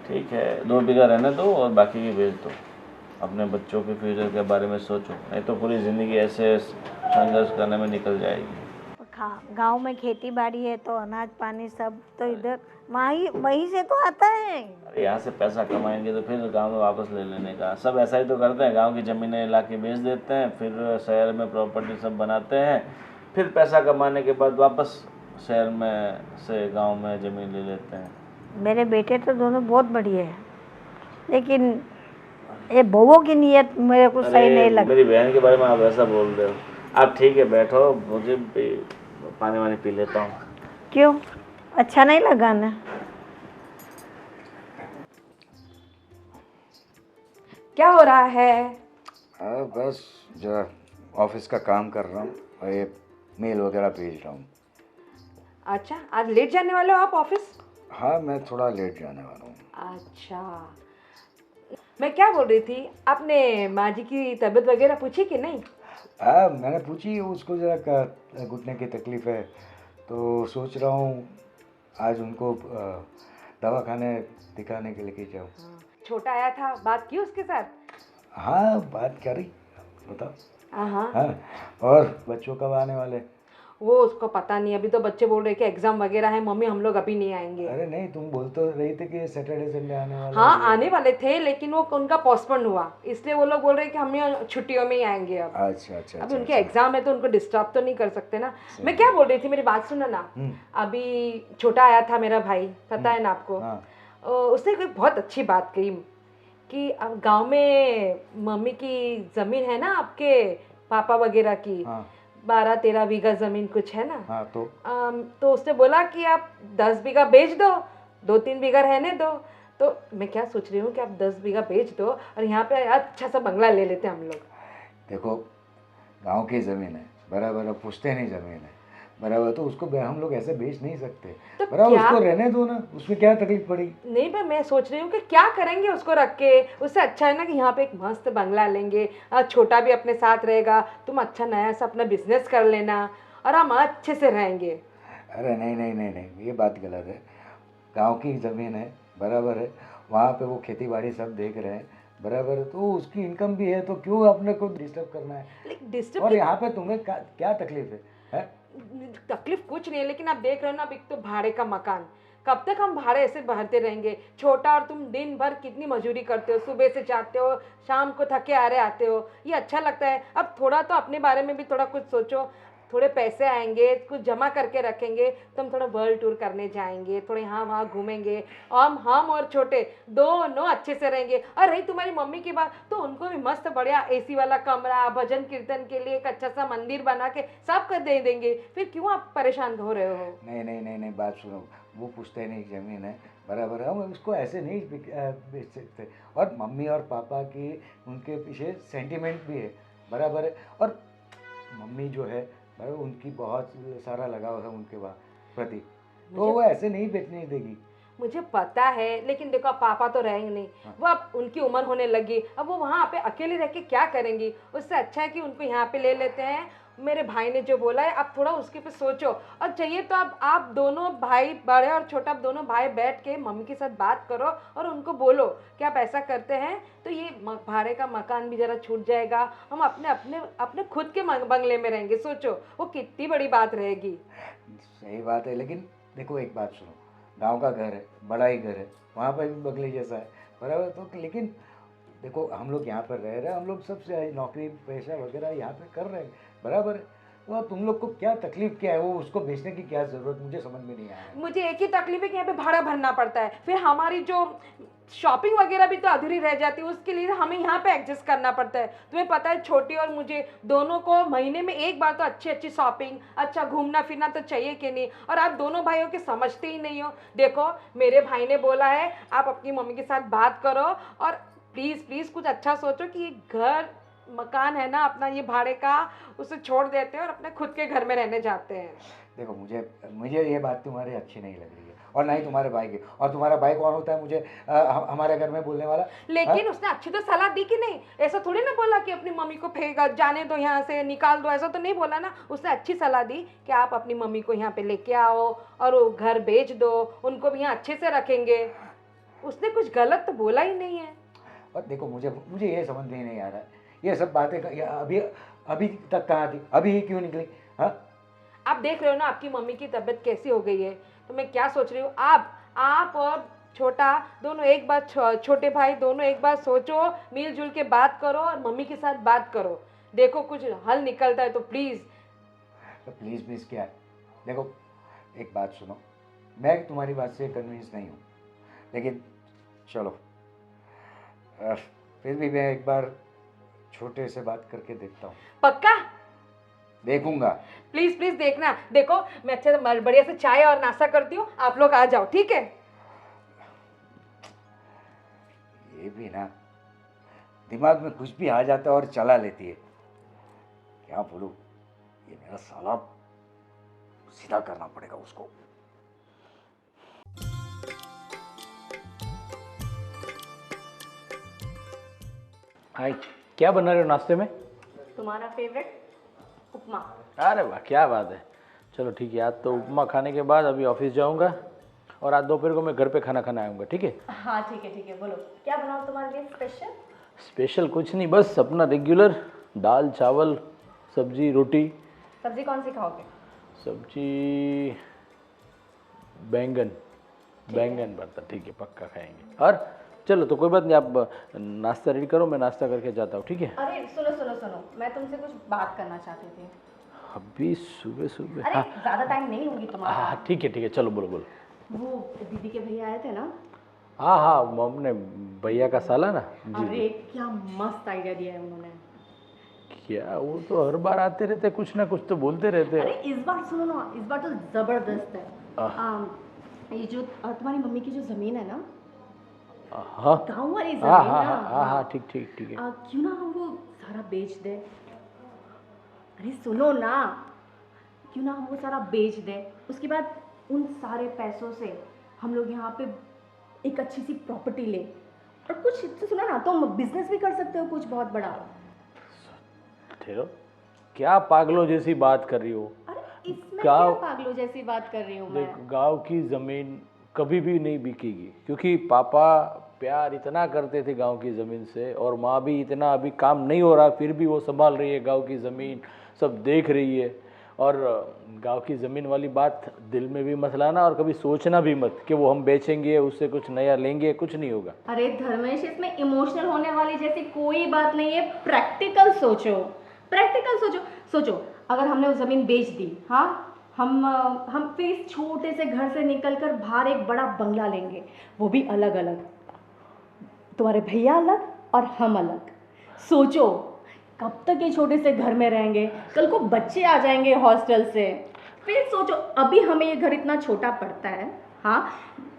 ठीक है, 2 बीघा रहने दो और बाकी की बेच दो। अपने बच्चों के फ्यूचर के बारे में सोचो, नहीं तो पूरी ज़िंदगी ऐसे संघर्ष करने में निकल जाएगी। गांव में खेती बाड़ी है तो अनाज पानी सब तो इधर वहीं से तो आता है। अरे यहाँ से पैसा कमाएंगे तो फिर गांव में वापस ले लेने का, सब ऐसा ही तो करते हैं। गांव की ज़मीनें ला के बेच देते हैं, फिर शहर में प्रॉपर्टी सब बनाते हैं, फिर पैसा कमाने के बाद वापस शहर में से गांव में ज़मीन ले लेते हैं। मेरे बेटे तो दोनों बहुत बढ़िया है, लेकिन ये बहुओं की नीयत मेरे को सही नहीं लगती। मेरी बहन के बारे में आप ऐसा बोल रहे हो। आप ठीक है बैठो, मुझे भी पानी वानी पी लेता हूँ। क्यों, अच्छा नहीं लगा ना? क्या हो रहा है? बस जरा ऑफिस का काम कर रहा हूँ और ये मेल वगैरह भेज रहा हूँ। अच्छा, आज लेट जाने वाले हो आप ऑफिस? हाँ, मैं थोड़ा लेट जाने वाला हूँ। अच्छा, मैं क्या बोल रही थी, आपने माँ जी की तबीयत वगैरह पूछी कि नहीं? हाँ, मैंने पूछी, उसको ज़रा घुटने की तकलीफ़ है, तो सोच रहा हूँ आज उनको दवाखाने दिखाने के लेके जाऊँ। छोटा आया था, बात की उसके साथ? हाँ, बात करी, बताओ। हाँ, हाँ, और बच्चों कब आने वाले? वो उसको पता नहीं, अभी तो बच्चे बोल रहे कि एग्जाम वगैरह है मम्मी, हम लोग अभी नहीं आएंगे। अरे नहीं, तुम बोल तो रही थी कि सैटरडे संडे आने वाले हाँ, हैं। आने वाले थे, लेकिन वो उनका पोस्टपोन हुआ, इसलिए वो लोग बोल रहे हैं कि हम छुट्टियों में ही आएंगे अब। अच्छा अच्छा अभी उनके एग्जाम है तो उनको डिस्टर्ब तो नहीं कर सकते ना। मैं क्या बोल रही थी, मेरी बात सुनो ना। अभी छोटा आया था मेरा भाई, पता है ना आपको? हाँ। उसने कोई बहुत अच्छी बात कही कि अब गांव में मम्मी की ज़मीन है ना, आपके पापा वगैरह की। हाँ। 12-13 बीघा ज़मीन कुछ है ना। हाँ, तो उसने बोला कि आप 10 बीघा बेच दो, 2-3 बीघा रहने दो। तो मैं क्या सोच रही हूँ कि आप 10 बीघा बेच दो और यहाँ पे अच्छा सा बंगला ले लेते हैं हम लोग। देखो, गांव की ज़मीन है, बराबर, अब पूछते नहीं ज़मीन है, बराबर, तो उसको हम लोग ऐसे बेच नहीं सकते। तो बराबर, क्या? उसको रहने दो ना, उसमें क्या तकलीफ पड़ी? नहीं, पर मैं सोच रही हूँ कि क्या करेंगे उसको रख के। उससे अच्छा है ना कि यहाँ पे एक मस्त बंगला लेंगे, छोटा भी अपने साथ रहेगा, तुम अच्छा नया सा अपना बिजनेस कर लेना और हम अच्छे से रहेंगे। अरे नहीं नहीं नहीं नहीं, ये बात गलत है। गांव की ज़मीन है, बराबर है, वहाँ पे वो खेती बाड़ी सब देख रहे हैं, बराबर है, तो उसकी इनकम भी है, तो क्यों अपने को डिस्टर्ब करना है? लेकिन डिस्टर्ब और यहाँ पे तुम्हें क्या तकलीफ है? तकलीफ कुछ नहीं है, लेकिन आप देख रहे हो ना, अब एक तो भाड़े का मकान, कब तक हम भाड़े ऐसे भरते रहेंगे? छोटा, और तुम दिन भर कितनी मजदूरी करते हो, सुबह से जाते हो, शाम को थके हारे आते हो, ये अच्छा लगता है? अब थोड़ा तो अपने बारे में भी थोड़ा कुछ सोचो। थोड़े पैसे आएंगे, कुछ जमा करके रखेंगे तो हम थोड़ा वर्ल्ड टूर करने जाएंगे, थोड़े यहाँ वहाँ घूमेंगे, हम और छोटे दोनों अच्छे से रहेंगे। और रही तुम्हारी मम्मी की बात, तो उनको भी मस्त बढ़िया एसी वाला कमरा, भजन कीर्तन के लिए एक अच्छा सा मंदिर बना के सब कर दे देंगे। फिर क्यों आप परेशान हो रहे हो? नहीं नहीं नहीं नहीं, बात सुनो, वो पूछते नहीं ज़मीन है, बराबर है, हम उसको ऐसे नहीं बेच सकते। और मम्मी और पापा की उनके पीछे सेंटिमेंट भी है, बराबर है, और मम्मी जो है, बराबर, उनकी बहुत सारा लगाव है उनके प्रति, तो वो ऐसे नहीं बेचने देगी। मुझे पता है, लेकिन देखो अब पापा तो रहेंगे नहीं। वो अब उनकी उम्र होने लगी, अब वो वहाँ पे अकेले रह के क्या करेंगी? उससे अच्छा है कि उनको यहाँ पे ले लेते हैं। मेरे भाई ने जो बोला है, आप थोड़ा उसके पे सोचो, और चाहिए तो अब आप दोनों भाई, बड़े और छोटा, आप दोनों भाई बैठ के मम्मी के साथ बात करो और उनको बोलो कि आप ऐसा करते हैं तो ये भाड़े का मकान भी ज़रा छूट जाएगा, हम अपने अपने अपने खुद के बंगले में रहेंगे। सोचो वो कितनी बड़ी बात रहेगी। सही बात है, लेकिन देखो एक बात सुनो, गांव का घर है, बड़ा ही घर है, वहाँ पर भी बंगले जैसा है, बराबर, तो लेकिन देखो हम लोग यहाँ पर रह रहे हैं, हम लोग सबसे नौकरी पेशा वगैरह यहाँ पे कर रहे हैं, बराबर है, तो तुम लोग को क्या तकलीफ क्या है? वो उसको बेचने की क्या ज़रूरत, मुझे समझ में नहीं आया। मुझे एक ही तकलीफ है कि यहाँ पे भाड़ा भरना पड़ता है, फिर हमारी जो शॉपिंग वगैरह भी तो अधूरी रह जाती है, उसके लिए हमें यहाँ पे एडजस्ट करना पड़ता है। तुम्हें पता है, छोटी और मुझे दोनों को महीने में एक बार तो अच्छी अच्छी शॉपिंग, अच्छा घूमना फिरना तो चाहिए कि नहीं? और आप दोनों भाइयों के समझते ही नहीं हो। देखो मेरे भाई ने बोला है आप अपनी मम्मी के साथ बात करो और प्लीज़ प्लीज़ कुछ अच्छा सोचो कि ये घर मकान है ना अपना, ये भाड़े का, उसे छोड़ देते हैं और अपने खुद के घर में रहने जाते हैं। देखो मुझे मुझे ये बात तुम्हारी अच्छी नहीं लग रही है, और ना ही तुम्हारे भाई की। और तुम्हारा भाई कौन होता है मुझे हमारे घर में बोलने वाला? लेकिन उसने अच्छी तो सलाह दी कि नहीं? ऐसा थोड़ी ना बोला कि अपनी मम्मी को फेंक जाने दो, यहाँ से निकाल दो, ऐसा तो नहीं बोला ना। उसने अच्छी सलाह दी कि आप अपनी मम्मी को यहाँ पे लेके आओ और वो घर बेच दो, उनको भी यहाँ अच्छे से रखेंगे। उसने कुछ गलत तो बोला ही नहीं है। और देखो मुझे ये समझ में नहीं आ रहा है, ये सब बातें अभी अभी तक कहाँ थी, अभी ही क्यों निकली? हाँ, आप देख रहे हो ना आपकी मम्मी की तबीयत कैसी हो गई है। तो मैं क्या सोच रही हूँ, आप और छोटा दोनों एक बार, छोटे भाई दोनों एक बार सोचो, मिलजुल के बात करो और मम्मी के साथ बात करो, देखो कुछ हल निकलता है तो प्लीज़। तो प्लीज़ क्या है? देखो एक बात सुनो, मैं तुम्हारी बात से कन्विंस नहीं हूँ, लेकिन चलो फिर भी मैं एक बार छोटे से बात करके देखता हूँ। पक्का? देखूंगा। प्लीज प्लीज देखना। देखो मैं अच्छे से बढ़िया से चाय और नाश्ता करती हूँ, आप लोग आ जाओ, ठीक है? ये भी ना दिमाग में कुछ भी आ जाता है और चला लेती है। क्या बोलूं, ये मेरा साला सीधा करना पड़ेगा उसको। हाय, क्या बना रहे हो नाश्ते में? तुम्हारा फेवरेट उपमा। अरे वाह, क्या बात है। चलो ठीक है, आज तो उपमा खाने के बाद अभी ऑफिस जाऊंगा और आज दोपहर को मैं घर पे खाना खाने आऊँगा, ठीक है? हाँ ठीक है, बोलो क्या बनाओ तुम्हारे लिए स्पेशल? स्पेशल कुछ नहीं, बस अपना रेगुलर दाल चावल सब्जी रोटी। सब्जी कौन सी खाओगे? सब्जी बैंगन भरता, ठीक है पक्का खाएंगे। और चलो तो कोई बात नहीं, आप नाश्ता रेडी करो, मैं नाश्ता करके जाता हूँ, ठीक है? अरे सुनो, मैं तुमसे कुछ बात करना चाहती थी। अभी सुबह? अरे ज्यादा टाइम नहीं लूंगी तुम्हारा। हाँ ठीक है, चलो बोलो। वो दीदी के भैया आए थे ना? हाँ हमने भैया का साला ना। अरे क्या मस्त आइडिया दिया है उन्होंने। क्या, वो तो हर बार आते रहते, कुछ ना कुछ तो बोलते रहते। अरे इस बार सुनो ना, इस बार तो जबरदस्त है। ये जो तुम्हारी मम्मी की जो जमीन है ना, हाँ गाँव वाली जमीन ना, हाँ ठीक है। क्यों ना हम वो सारा बेच दे? अरे सुनो ना, क्यों ना हम वो सारा बेच दे, उसके बाद उन सारे पैसों से हम लोग यहाँ पे एक अच्छी सी प्रॉपर्टी ले, और कुछ तो सुनो ना, तुम बिजनेस भी कर सकते हो कुछ बहुत बड़ा। ठहरो, क्या पागलों जैसी बात कर रही हो? अरे इसमें क्या पागलों जैसी बात कर रही हूँ मैं? गांव की जमीन कभी भी नहीं बिकेगी, क्योंकि पापा प्यार इतना करते थे गांव की ज़मीन से, और माँ भी इतना, अभी काम नहीं हो रहा फिर भी वो संभाल रही है गांव की ज़मीन, सब देख रही है। और गांव की ज़मीन वाली बात दिल में भी मत लाना, और कभी सोचना भी मत कि वो हम बेचेंगे उससे कुछ नया लेंगे, कुछ नहीं होगा। अरे धर्मेश, इसमें इमोशनल होने वाली जैसी कोई बात नहीं है, प्रैक्टिकल सोचो। सोचो अगर हमने वो ज़मीन बेच दी, हाँ, हम फिर इस छोटे से घर से निकलकर बाहर एक बड़ा बंगला लेंगे, वो भी अलग अलग, तुम्हारे भैया अलग और हम अलग। सोचो कब तक ये छोटे से घर में रहेंगे, कल को बच्चे आ जाएंगे हॉस्टल से, फिर सोचो अभी हमें ये घर इतना छोटा पड़ता है, हाँ,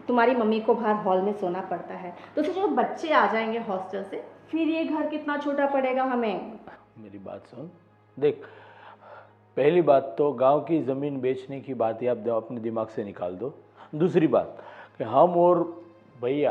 तुम्हारी मम्मी को बाहर हॉल में सोना पड़ता है, तो सोचो बच्चे आ जाएंगे हॉस्टल से, फिर ये घर कितना छोटा पड़ेगा हमें। मेरी बात सुन, देख, पहली बात तो गांव की ज़मीन बेचने की बात ही आप अपने दिमाग से निकाल दो। दूसरी बात कि हम और भैया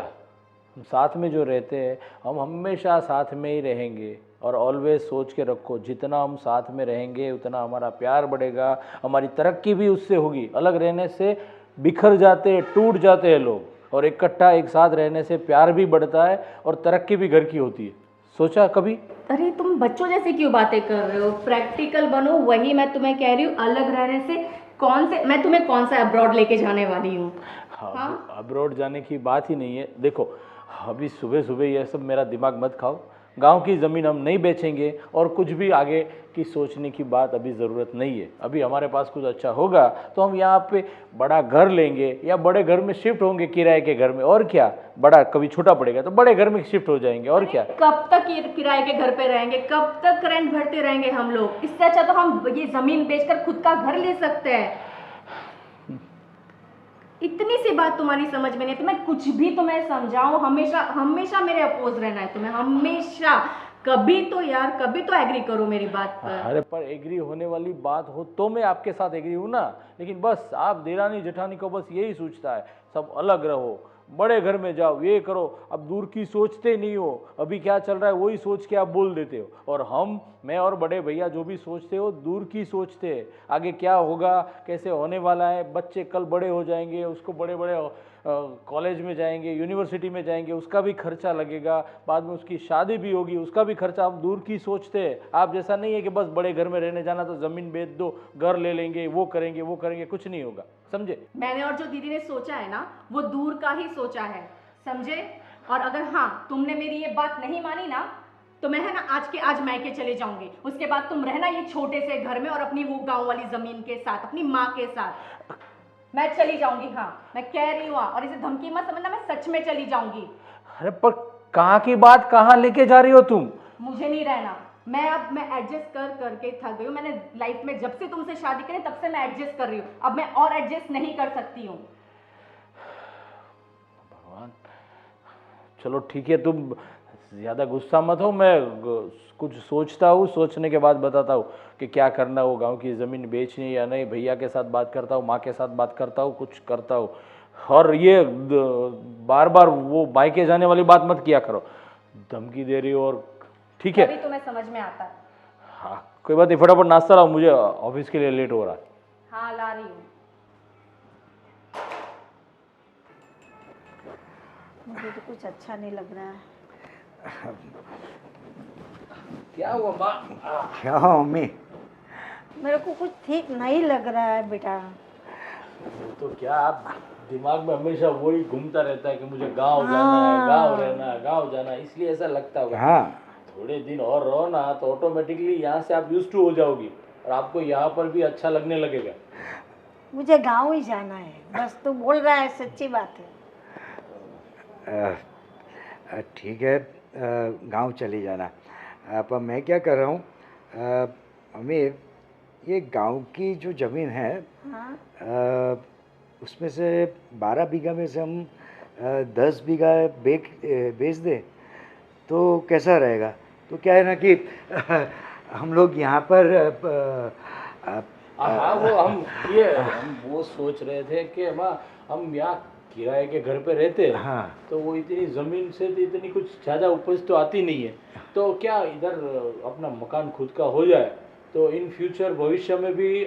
हम साथ में जो रहते हैं, हम हमेशा साथ में ही रहेंगे, और ऑलवेज सोच के रखो, जितना हम साथ में रहेंगे उतना हमारा प्यार बढ़ेगा, हमारी तरक्की भी उससे होगी। अलग रहने से बिखर जाते हैं, टूट जाते हैं लोग, और इकट्ठा एक साथ रहने से प्यार भी बढ़ता है और तरक्की भी घर की होती है। सोचा कभी? अरे तुम बच्चों जैसे क्यों बातें कर रहे हो? प्रैक्टिकल बनो, वही मैं तुम्हें कह रही हूँ। अलग रहने से मैं तुम्हें कौन सा अब्रॉड लेके जाने वाली हूँ? हाँ, अब्रॉड जाने की बात ही नहीं है। देखो अभी सुबह ये सब मेरा दिमाग मत खाओ, गांव की ज़मीन हम नहीं बेचेंगे, और कुछ भी आगे की सोचने की बात अभी ज़रूरत नहीं है। अभी हमारे पास कुछ अच्छा होगा तो हम यहाँ पे बड़ा घर लेंगे या बड़े घर में शिफ्ट होंगे, किराए के घर में, और क्या, बड़ा कभी छोटा पड़ेगा तो बड़े घर में शिफ्ट हो जाएंगे, और क्या। कब तक ये किराए के घर पे रहेंगे, कब तक रेंट भरते रहेंगे हम लोग? इससे अच्छा तो हम ये ज़मीन बेचकर खुद का घर ले सकते हैं। इतनी सी बात तुम्हारी समझ में नहीं है, तो मैं कुछ भी तुम्हें समझाऊं, हमेशा मेरे अपोज रहना है तुम्हें, हमेशा। कभी तो यार, कभी तो एग्री करो मेरी बात पर। अरे पर एग्री होने वाली बात हो तो मैं आपके साथ एग्री हूँ ना, लेकिन बस आप देरानी जेठानी को बस यही सोचता है सब अलग रहो, बड़े घर में जाओ, ये करो, अब दूर की सोचते नहीं हो, अभी क्या चल रहा है वही सोच के आप बोल देते हो। और मैं और बड़े भैया जो भी सोचते हो दूर की सोचते हैं, आगे क्या होगा, कैसे होने वाला है, बच्चे कल बड़े हो जाएंगे, उसको बड़े बड़े कॉलेज में जाएंगे, यूनिवर्सिटी में जाएंगे, उसका भी खर्चा लगेगा, बाद में उसकी शादी भी होगी, उसका भी खर्चा, हम दूर की सोचते हैं। आप जैसा नहीं है कि बस बड़े घर में रहने जाना तो ज़मीन बेच दो, घर ले लेंगे, वो करेंगे, कुछ नहीं होगा, समझे। मैंने और जो दीदी ने सोचा है ना वो दूर का ही सोचा है, समझे। और अगर हाँ तुमने मेरी ये बात नहीं मानी ना तो मैं है ना आज के आज मायके चले जाऊंगी, उसके बाद तुम रहना ये छोटे से घर में और अपनी वो गांव वाली जमीन के साथ, अपनी माँ के साथ मैं चली जाऊंगी। हाँ मैं कह रही हूँ, और इसे धमकी मत समझना, मैं सच में चली जाऊंगी। अरे पर कहाँ की बात कहाँ लेके जा रही हो तुम। मुझे नहीं रहना, मैं एडजस्ट करके थक गई हूँ। मैंने लाइफ में जब से तुमसे शादी करी तब से मैं एडजस्ट कर रही हूँ, अब मैं और एडजस्ट नहीं कर सकती हूँ। भगवान, चलो ठीक है, तुम ज़्यादा गुस्सा मत हो, मैं कुछ सोचता हूँ, सोचने के बाद बताता हूँ कि क्या करना हो, गांव की ज़मीन बेचनी या नहीं, भैया के साथ बात करता हूँ, माँ के साथ बात करता हूँ, कुछ करता हूँ। और ये बार बार वो मायके जाने वाली बात मत किया करो, धमकी दे रही हो। और ठीक है, अभी तुम्हें समझ में आता है। हाँ कोई बात नहीं, फटाफट नाश्ता लाओ, मुझे ऑफिस के लिए लेट हो रहा है। हाँ ला रही हूँ। मुझे तो कुछ अच्छा नहीं लग रहा है। क्या हुआ माँ। क्या हो मम्मी? मेरे को कुछ ठीक नहीं लग रहा है बेटा। तो क्या आप दिमाग में हमेशा वही घूमता रहता है कि मुझे गांव जाना है, गांव रहना है, गांव जाना है, इसलिए ऐसा लगता होगा। हाँ, थोड़े दिन और रहो ना तो ऑटोमेटिकली यहाँ से आप यूज्ड टू हो जाओगी और आपको यहाँ पर भी अच्छा लगने लगेगा। मुझे गांव ही जाना है, बस तू बोल रहा है सच्ची बात है। ठीक है, गांव चली जाना। पर मैं क्या कर रहा हूँ, मम्मी, ये गांव की जो ज़मीन है, हाँ? उसमें से 12 बीघा में से हम 10 बीघा बेच दें तो कैसा रहेगा? तो क्या है ना कि हम लोग यहाँ पर हाँ हम वो सोच रहे थे कि माँ हम यहाँ किराए के घर पे रहते हैं, हाँ, तो वो इतनी ज़मीन से तो इतनी कुछ ज़्यादा उपज तो आती नहीं है, तो क्या इधर अपना मकान खुद का हो जाए तो इन फ्यूचर भविष्य में भी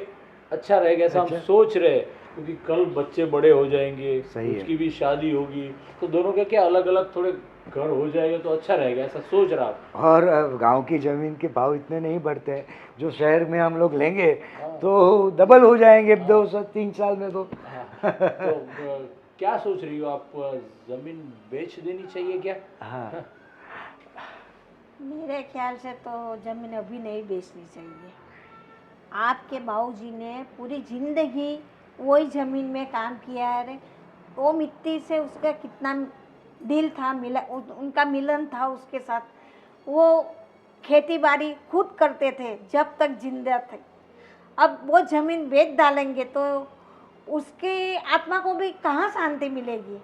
अच्छा रहेगा, ऐसा हम सोच रहे हैं। क्योंकि कल बच्चे बड़े हो जाएंगे, सही है। उसकी भी शादी होगी, तो दोनों के क्या अलग अलग थोड़े घर हो जाएगा तो अच्छा रहेगा, ऐसा सोच रहा हूँ। और गांव की ज़मीन के भाव इतने नहीं बढ़ते हैं जो शहर में हम लोग लेंगे तो डबल हो जाएंगे 2-3 साल में तो। तो क्या सोच रही हो आप, जमीन बेच देनी चाहिए क्या? हाँ, मेरे ख्याल से तो ज़मीन अभी नहीं बेचनी चाहिए। आपके बाबूजी ने पूरी ज़िंदगी वही ज़मीन में काम किया है रे। वो मिट्टी से उसका कितना दिल था, उनका मिलन था उसके साथ। वो खेती बाड़ी खुद करते थे जब तक जिंदा थे। अब वो ज़मीन बेच डालेंगे तो उसकी आत्मा को भी कहाँ शांति मिलेगी।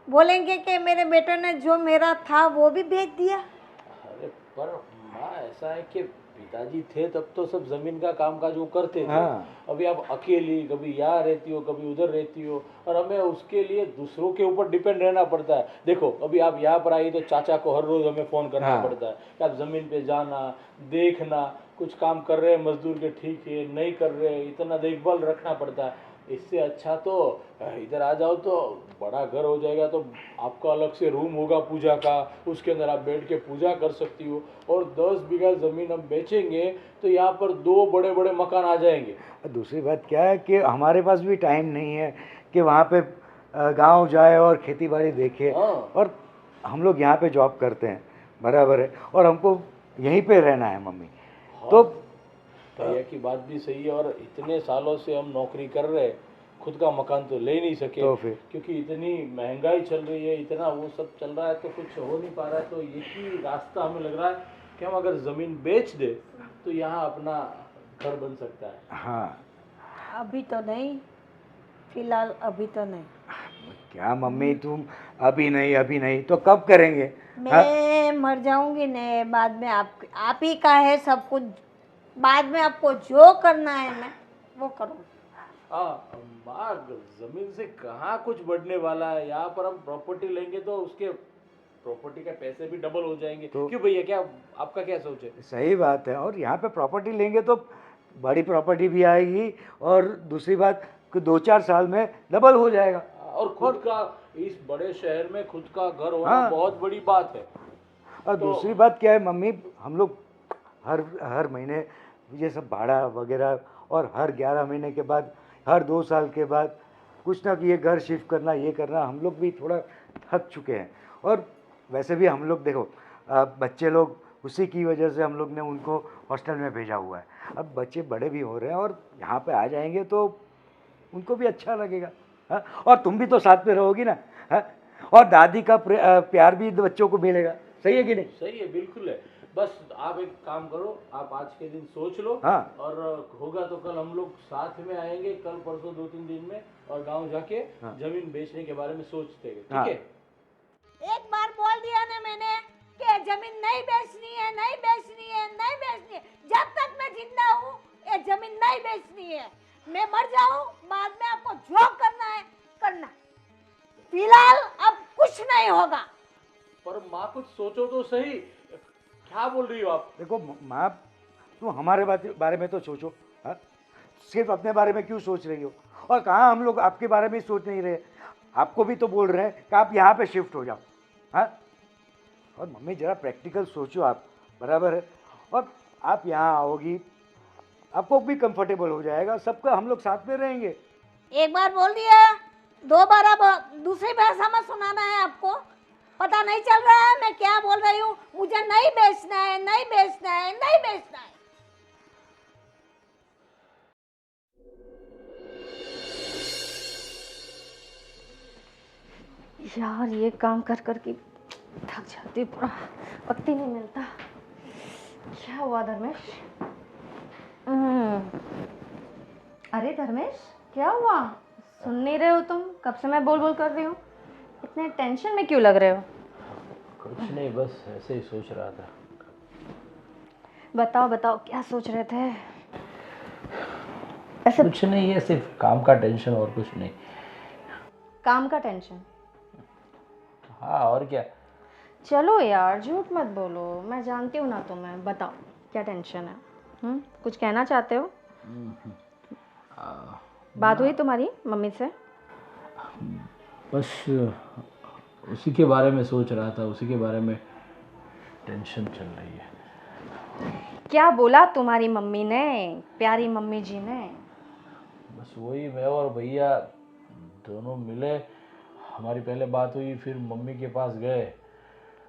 बोलेंगे कि मेरे बेटे ने जो मेरा था वो भी बेच दिया। अरे पर माँ ऐसा है कि पिताजी थे तब तो सब जमीन का काम काज वो करते थे। हाँ। अभी आप अकेली कभी यहाँ रहती हो कभी उधर रहती हो और हमें उसके लिए दूसरों के ऊपर डिपेंड रहना पड़ता है। देखो अभी आप यहाँ पर आई तो चाचा को हर रोज हमें फोन करना हाँ। पड़ता है कि आप जमीन पे जाना, देखना, कुछ काम कर रहे हैं मजदूर के, ठीक है, नहीं कर रहे इतना देखभाल रखना पड़ता है। इससे अच्छा तो इधर आ जाओ तो बड़ा घर हो जाएगा, तो आपका अलग से रूम होगा पूजा का, उसके अंदर आप बैठ के पूजा कर सकती हो। और 10 बीघा ज़मीन हम बेचेंगे तो यहाँ पर 2 बड़े बड़े मकान आ जाएंगे। दूसरी बात क्या है कि हमारे पास भी टाइम नहीं है कि वहाँ पे गांव जाए और खेती बाड़ी देखे। हाँ। और हम लोग यहाँ पे जॉब करते हैं, बराबर है, और हमको यहीं पे रहना है मम्मी। हाँ। तो भैया की बात भी सही है, और इतने सालों से हम नौकरी कर रहे हैं, खुद का मकान तो ले नहीं सके तो फिर क्योंकि इतनी महंगाई चल रही है, इतना वो सब चल रहा है, तो कुछ हो नहीं पा रहा है। तो एक ही रास्ता हमें लग रहा है कि हम अगर ज़मीन बेच दे तो यहाँ अपना घर बन सकता है। हाँ। अभी तो नहीं, फिलहाल अभी तो नहीं। क्या मम्मी तुम अभी नहीं तो कब करेंगे? मैं मर जाऊंगी ने, बाद में आप ही का है सब कुछ, बाद में आपको जो करना है मैं वो करूँगी। माँ, जमीन से कहाँ कुछ बढ़ने वाला है। यहाँ पर हम प्रॉपर्टी लेंगे तो उसके प्रॉपर्टी के पैसे भी डबल हो जाएंगे। क्यों भैया, क्या आपका क्या सोच है? सही बात है। और यहाँ पे प्रॉपर्टी लेंगे तो बड़ी प्रॉपर्टी भी आएगी, और दूसरी बात कि 2-4 साल में डबल हो जाएगा। और खुद का इस बड़े शहर में खुद का घर होना हाँ। बहुत बड़ी बात है। और दूसरी बात क्या है मम्मी, हम लोग हर महीने ये सब भाड़ा वगैरह, और हर 11 महीने के बाद, हर 2 साल के बाद कुछ ना कि ये घर शिफ्ट करना, ये करना, हम लोग भी थोड़ा थक चुके हैं। और वैसे भी हम लोग देखो, बच्चे लोग, उसी की वजह से हम लोग ने उनको हॉस्टल में भेजा हुआ है। अब बच्चे बड़े भी हो रहे हैं और यहाँ पे आ जाएंगे तो उनको भी अच्छा लगेगा। हाँ, और तुम भी तो साथ में रहोगी ना। हाँ, और दादी का प्यार भी बच्चों को मिलेगा। सही है कि नहीं? सही है, बिल्कुल है। बस आप एक काम करो, आप आज के दिन सोच लो। हाँ। और होगा तो कल हम लोग साथ में आएंगे, कल परसों 2-3 दिन में, और गांव जाके हाँ। जमीन बेचने के बारे में सोचते हैं। हाँ। ठीक है? एक बार बोल दिया ना मैंने कि जमीन नहीं बेचनी है, नहीं बेचनी है, नहीं बेचनी है। जब तक मैं जिंदा हूँ ये जमीन नहीं बेचनी है। मैं मर जाऊँ, बाद में आपको जो करना है करना, फिलहाल अब कुछ नहीं होगा। पर माँ कुछ सोचो तो सही, क्या बोल रही हो आप? देखो माँ, तुम हमारे बारे में तो सोचो। हाँ, सिर्फ अपने बारे में क्यों सोच रही हो? और कहाँ हम लोग आपके बारे में सोच नहीं रहे, आपको भी तो बोल रहे हैं कि आप यहाँ पे शिफ्ट हो जाओ। हाँ, और मम्मी जरा प्रैक्टिकल सोचो आप, बराबर है? और आप यहाँ आओगी, आपको भी कंफर्टेबल हो जाएगा, सबका हम लोग साथ में रहेंगे। एक बार बोल दिया, 2 बार अब दूसरी भाषा में सुनाना है आपको? पता नहीं चल रहा है मैं क्या बोल रही हूँ? मुझे नहीं बेचना है, नहीं बेचना है, नहीं बेचना है। यार ये काम कर कर के थक जाती, पूरा वक्त ही नहीं मिलता। क्या हुआ धर्मेश? अरे धर्मेश, क्या हुआ? सुन नहीं रहे हो तुम? कब से मैं बोल बोल कर रही हूँ। इतने टेंशन में क्यों लग रहे हो? कुछ नहीं, बस ऐसे ही सोच रहा था। बताओ बताओ, क्या सोच रहे थे? ऐसे कुछ नहीं है, सिर्फ काम का टेंशन और कुछ नहीं। काम का टेंशन? हाँ, और क्या। चलो यार, झूठ मत बोलो, मैं जानती हूँ ना तुम्हें। बताओ क्या टेंशन है? कुछ कहना चाहते हो? बात हुई तुम्हारी मम्मी से? बस उसी के बारे में सोच रहा था, उसी के बारे में टेंशन चल रही है। क्या बोला तुम्हारी मम्मी ने, प्यारी मम्मी जी ने? बस वही, मैं और भैया दोनों मिले, हमारी पहले बात हुई, फिर मम्मी के पास गए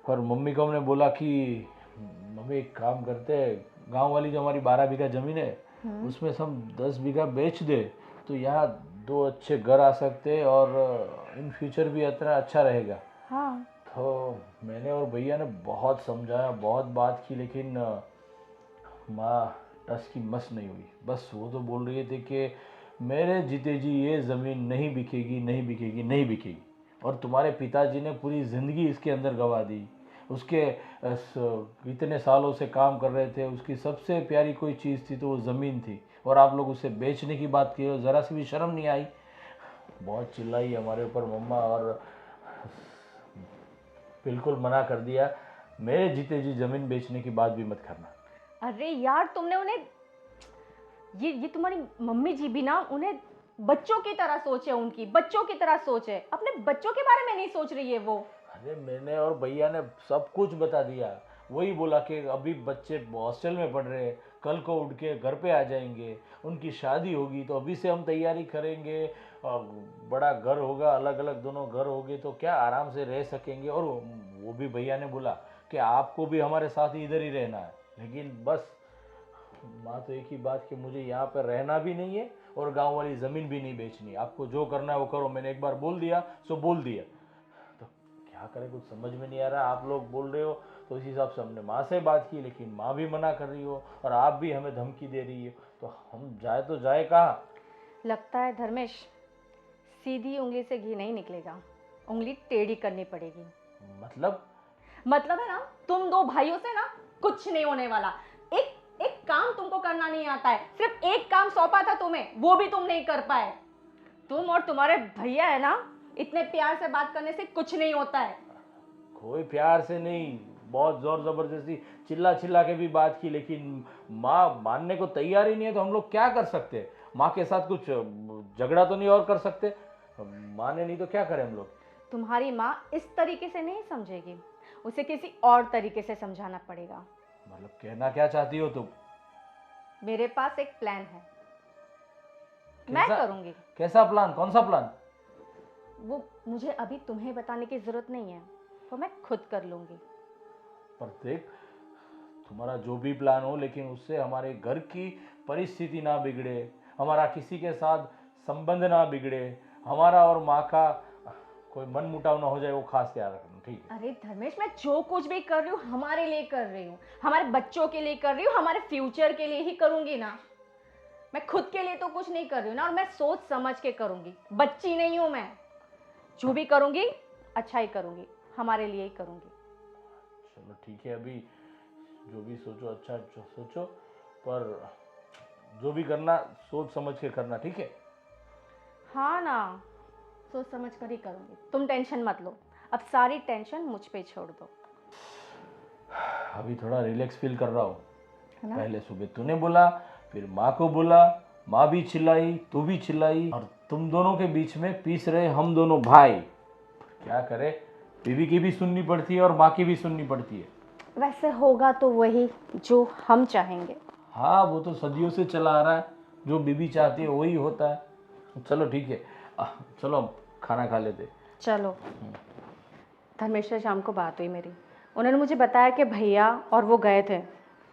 और मम्मी को हमने बोला कि मम्मी एक काम करते हैं, गांव वाली जो हमारी 12 बीघा ज़मीन है उसमें से हम 10 बीघा बेच दे तो यहाँ 2 अच्छे घर आ सकते हैं और इन फ्यूचर भी इतना अच्छा रहेगा। हाँ। तो मैंने और भैया ने बहुत समझाया, बहुत बात की, लेकिन माँ टस की मस नहीं हुई। बस वो तो बोल रही थे कि मेरे जीते जी ये ज़मीन नहीं बिकेगी, नहीं बिकेगी, नहीं बिकेगी। और तुम्हारे पिताजी ने पूरी ज़िंदगी इसके अंदर गंवा दी, उसके इतने सालों से काम कर रहे थे, उसकी सबसे प्यारी कोई चीज़ थी तो वो ज़मीन थी, और आप लोग उसे बेचने की बात की, ज़रा सी भी शर्म नहीं आई। बहुत चिल्लाई हमारे ऊपर मम्मा, और बिल्कुल मना कर दिया, मेरे जीते जी ज़मीन बेचने की बात भी मत करना। अरे यार, तुमने उन्हें, ये तुम्हारी मम्मी जी भी ना, उन्हें बच्चों की तरह सोचे, उनकी बच्चों की तरह सोचे, अपने बच्चों के बारे में नहीं सोच रही है वो। अरे मैंने और भैया ने सब कुछ बता दिया, वही बोला कि अभी बच्चे हॉस्टल में पढ़ रहे हैं, कल को उठ के घर पे आ जाएंगे, उनकी शादी होगी तो अभी से हम तैयारी करेंगे, और बड़ा घर होगा, अलग अलग दोनों घर होंगे तो क्या आराम से रह सकेंगे। और वो भी भैया ने बोला कि आपको भी हमारे साथ ही इधर ही रहना है, लेकिन बस माँ तो एक ही बात कि मुझे यहाँ पर रहना भी नहीं है और गांव वाली ज़मीन भी नहीं बेचनी, आपको जो करना है वो करो। मैंने एक बार बोल दिया सो बोल दिया, तो क्या करें, कुछ समझ में नहीं आ रहा। आप लोग बोल रहे हो तो इस हिसाब से हमने माँ से बात की, लेकिन माँ भी मना कर रही हो और आप भी हमें धमकी दे रही हो, तो हम जाए तो जाए कहाँ? लगता है धर्मेश, सीधी उंगली से घी नहीं निकलेगा, उंगली टेढ़ी करनी पड़ेगी। मतलब? मतलब है ना तुम दो भाइयों से ना कुछ नहीं होने वाला। एक एक काम तुमको करना नहीं आता है, सिर्फ एक काम सौंपा था तुम्हें, वो भी तुम नहीं कर पाए। तुम और तुम्हारे भैया है ना, इतने प्यार से बात करने से कुछ नहीं होता है। कोई प्यार से नहीं, बहुत जोर जबरदस्ती चिल्ला चिल्ला के भी बात की, लेकिन माँ मानने को तैयार ही नहीं है। तो हम लोग क्या कर सकते हैं? माँ के साथ कुछ झगड़ा तो नहीं और कर सकते? माने नहीं तो क्या करें हम लोग? तुम्हारी माँ इस तरीके से नहीं समझेगी, उसे किसी और तरीके से समझाना पड़ेगा। मतलब कहना क्या चाहती हो तुम? मेरे पास एक प्लान है, मैं कैसा- करूंगी कैसा प्लान? कौन सा प्लान? वो मुझे अभी तुम्हें बताने की जरूरत नहीं है, वो मैं खुद कर लूंगी। पर देख, तुम्हारा जो भी प्लान हो, लेकिन उससे हमारे घर की परिस्थिति ना बिगड़े, हमारा किसी के साथ संबंध ना बिगड़े, हमारा और माँ का कोई मन मुटाव ना हो जाए, वो खास ध्यान रखना, ठीक है? अरे धर्मेश, मैं जो कुछ भी कर रही हूँ हमारे लिए कर रही हूँ, हमारे बच्चों के लिए कर रही हूँ, हमारे फ्यूचर के लिए ही करूंगी ना। मैं खुद के लिए तो कुछ नहीं कर रही हूँ ना, और मैं सोच समझ के करूंगी। बच्ची नहीं हूँ मैं, जो भी करूंगी अच्छा ही करूंगी, हमारे लिए ही करूंगी। चलो ठीक है, अभी जो भी सोचो अच्छा सोचो, पर जो भी करना सोच समझ के करना, ठीक है? हाँ ना, सोच समझ कर ही करूंगी, तुम टेंशन मत लो। अब सारी टेंशन मुझ पे छोड़ दो। अभी थोड़ा रिलैक्स फील कर रहा हूँ। है ना? पहले सुबह तूने बोला, फिर माँ को बोला, माँ भी चिल्लाई, तू भी चिल्लाई, और तुम दोनों के बीच में पीस रहे हम दोनों भाई। क्या करे, बीवी की भी सुननी पड़ती है और माँ की भी सुननी पड़ती है। वैसे होगा तो वही जो हम चाहेंगे। हाँ, वो तो सदियों से चला आ रहा है, जो बीवी चाहती है वही होता है। चलो ठीक है, चलो अब खाना खा लेते। चलो। धर्मेश से शाम को बात हुई मेरी, उन्होंने मुझे बताया कि भैया और वो गए थे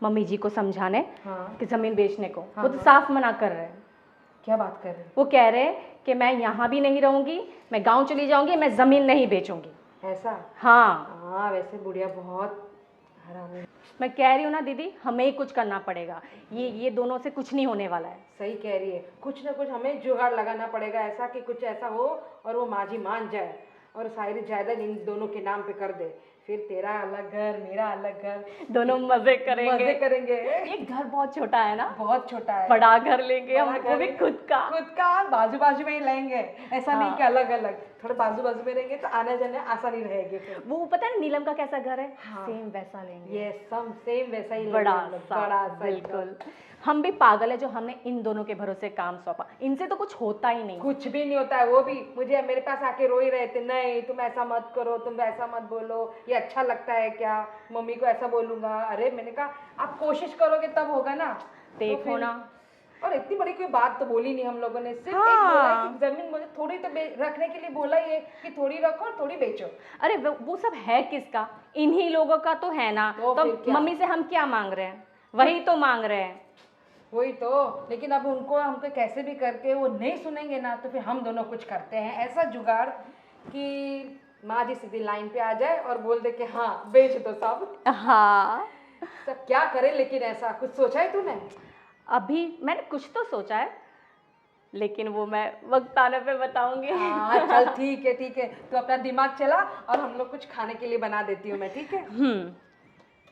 मम्मी जी को समझाने कि ज़मीन बेचने को। वो तो साफ मना कर रहे हैं। क्या बात कर रहे हैं? वो कह रहे हैं कि मैं यहाँ भी नहीं रहूँगी, मैं गांव चली जाऊँगी, मैं ज़मीन नहीं बेचूंगी। ऐसा? हाँ, हाँ, वैसे बुढ़िया बहुत हरामी। मैं कह रही हूँ ना दीदी, हमें ही कुछ करना पड़ेगा। ये दोनों से कुछ नहीं होने वाला है। सही कह रही है, कुछ ना कुछ हमें जुगाड़ लगाना पड़ेगा, ऐसा कि कुछ ऐसा हो और वो माँ मान जाए और सारी जायदाद इन दोनों के नाम पे कर दे। फिर तेरा अलग घर, मेरा अलग घर, दोनों मजे करेंगे। मजे करेंगे। ये घर बहुत छोटा है ना, बहुत छोटा है। बड़ा घर लेंगे हम, बड़ा वो भी घर खुद का। खुद का, बाजू बाजू में ही लेंगे। ऐसा नहीं कि अलग अलग, थोड़े बाजू बाजू में रहेंगे तो आने जाने आसानी रहेगी। फिर वो पता है नीलम का कैसा घर है, सेम वैसा लेंगे। ये सब सेम वैसा ही बड़ा लेंगे हम लोग, सा, बड़ा सा बिल्कुल। हम भी पागल है जो हमने इन दोनों के भरोसे काम सौंपा, इनसे तो कुछ होता ही नहीं। कुछ भी नहीं होता है। वो भी मुझे मेरे पास आके रो ही रहे थे, नहीं तुम ऐसा मत करो, तुम वैसा मत बोलो, ये अच्छा लगता है क्या, मम्मी को ऐसा बोलूंगा। अरे मैंने कहा आप कोशिश करोगे तब होगा ना। देखो तो फिर- ना। और इतनी बड़ी कोई बात तो बोली नहीं हम लोगों ने, सिर्फ एक बोला है कि जमीन मुझे थोड़ी तो रखने के लिए बोला ही है कि थोड़ी रखो और थोड़ी बेचो। अरे वो सब है किसका, इन्हीं लोगों का तो है ना। तो फिर तो क्या? मम्मी से हम क्या मांग रहे हैं, वही तो मांग रहे हैं। वही तो, लेकिन अब उनको हमको कैसे भी करके वो नहीं सुनेंगे ना, तो फिर हम दोनों कुछ करते हैं ऐसा जुगाड़ कि माँ जी सीधी लाइन पे आ जाए और बोल दे कि हाँ बेच दो सब। हाँ, सब क्या करे, लेकिन ऐसा कुछ सोचा है तूने? अभी मैंने कुछ तो सोचा है, लेकिन वो मैं वक्त आने पे बताऊंगी। हाँ चल ठीक है ठीक है, तू अपना दिमाग चला और हम लोग कुछ खाने के लिए बना देती हूँ मैं, ठीक है?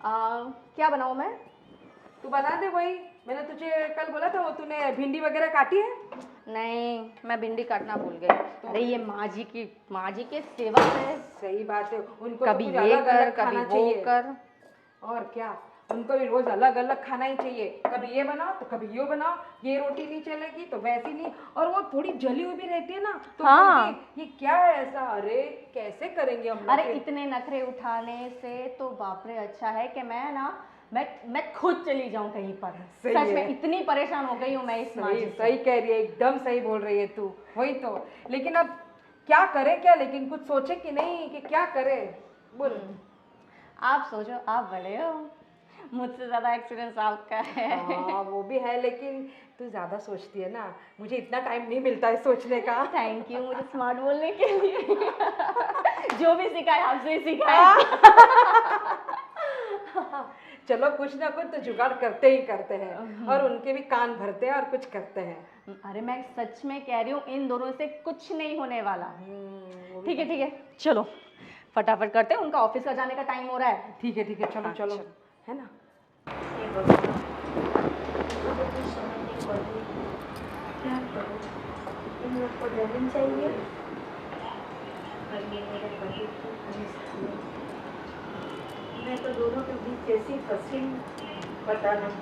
क्या बनाऊं मैं? तू बना दे वही, मैंने तुझे कल बोला था, वो तूने भिंडी वगैरह काटी है? नहीं, मैं भिंडी काटना भूल गई। अरे ये माँ जी के सेवा है। सही बात है, उनको कभी तो कुछ ये अलग कर, अलग कभी खाना वो चाहिए। कर। और क्या, उनको भी रोज अलग अलग खाना ही चाहिए, कभी ये बनाओ तो कभी ये बनाओ, ये रोटी नहीं चलेगी तो वैसी नहीं। और वो थोड़ी जली हुई भी रहती है ना, तो हाँ। बोलती, ये क्या है ऐसा, अरे कैसे करेंगे हम लोग अरे फिर? इतने नखरे उठाने से तो बाप रे, अच्छा है कि मैं खुद चली जाऊं कहीं पर। सही सच है। में इतनी परेशान हो गई हूँ मैं इस माँ जी सही से। सही कह रही है, एकदम सही बोल रही है तू। वही तो, लेकिन अब क्या करे क्या, लेकिन कुछ सोचे कि नहीं कि क्या करे, बोल। आप सोचो, आप बड़े हो, मुझसे ज्यादा एक्सपीरियंस आपका है। हाँ वो भी है, लेकिन तू ज्यादा सोचती है ना, मुझे इतना टाइम नहीं मिलता है सोचने का। थैंक यू मुझे स्मार्ट बोलने के लिए। जो भी सिखाए आपसे ही सिखाए। चलो कुछ ना कुछ तो जुगाड़ करते ही करते हैं, और उनके भी कान भरते हैं और कुछ करते हैं। अरे मैं सच में कह रही हूँ, इन दोनों से कुछ नहीं होने वाला। वो भी ठीक है चलो, फटाफट करते हैं, उनका ऑफिस का जाने का टाइम हो रहा है। ठीक है, चलो हाँ, चलो, चलो। है ना। क्या करूं? इन लोग को जमीन चाहिए और ये मेरे पति को पुलिस। मैं तो दोनों के बीच कैसी फंसी हूं, पता नहीं।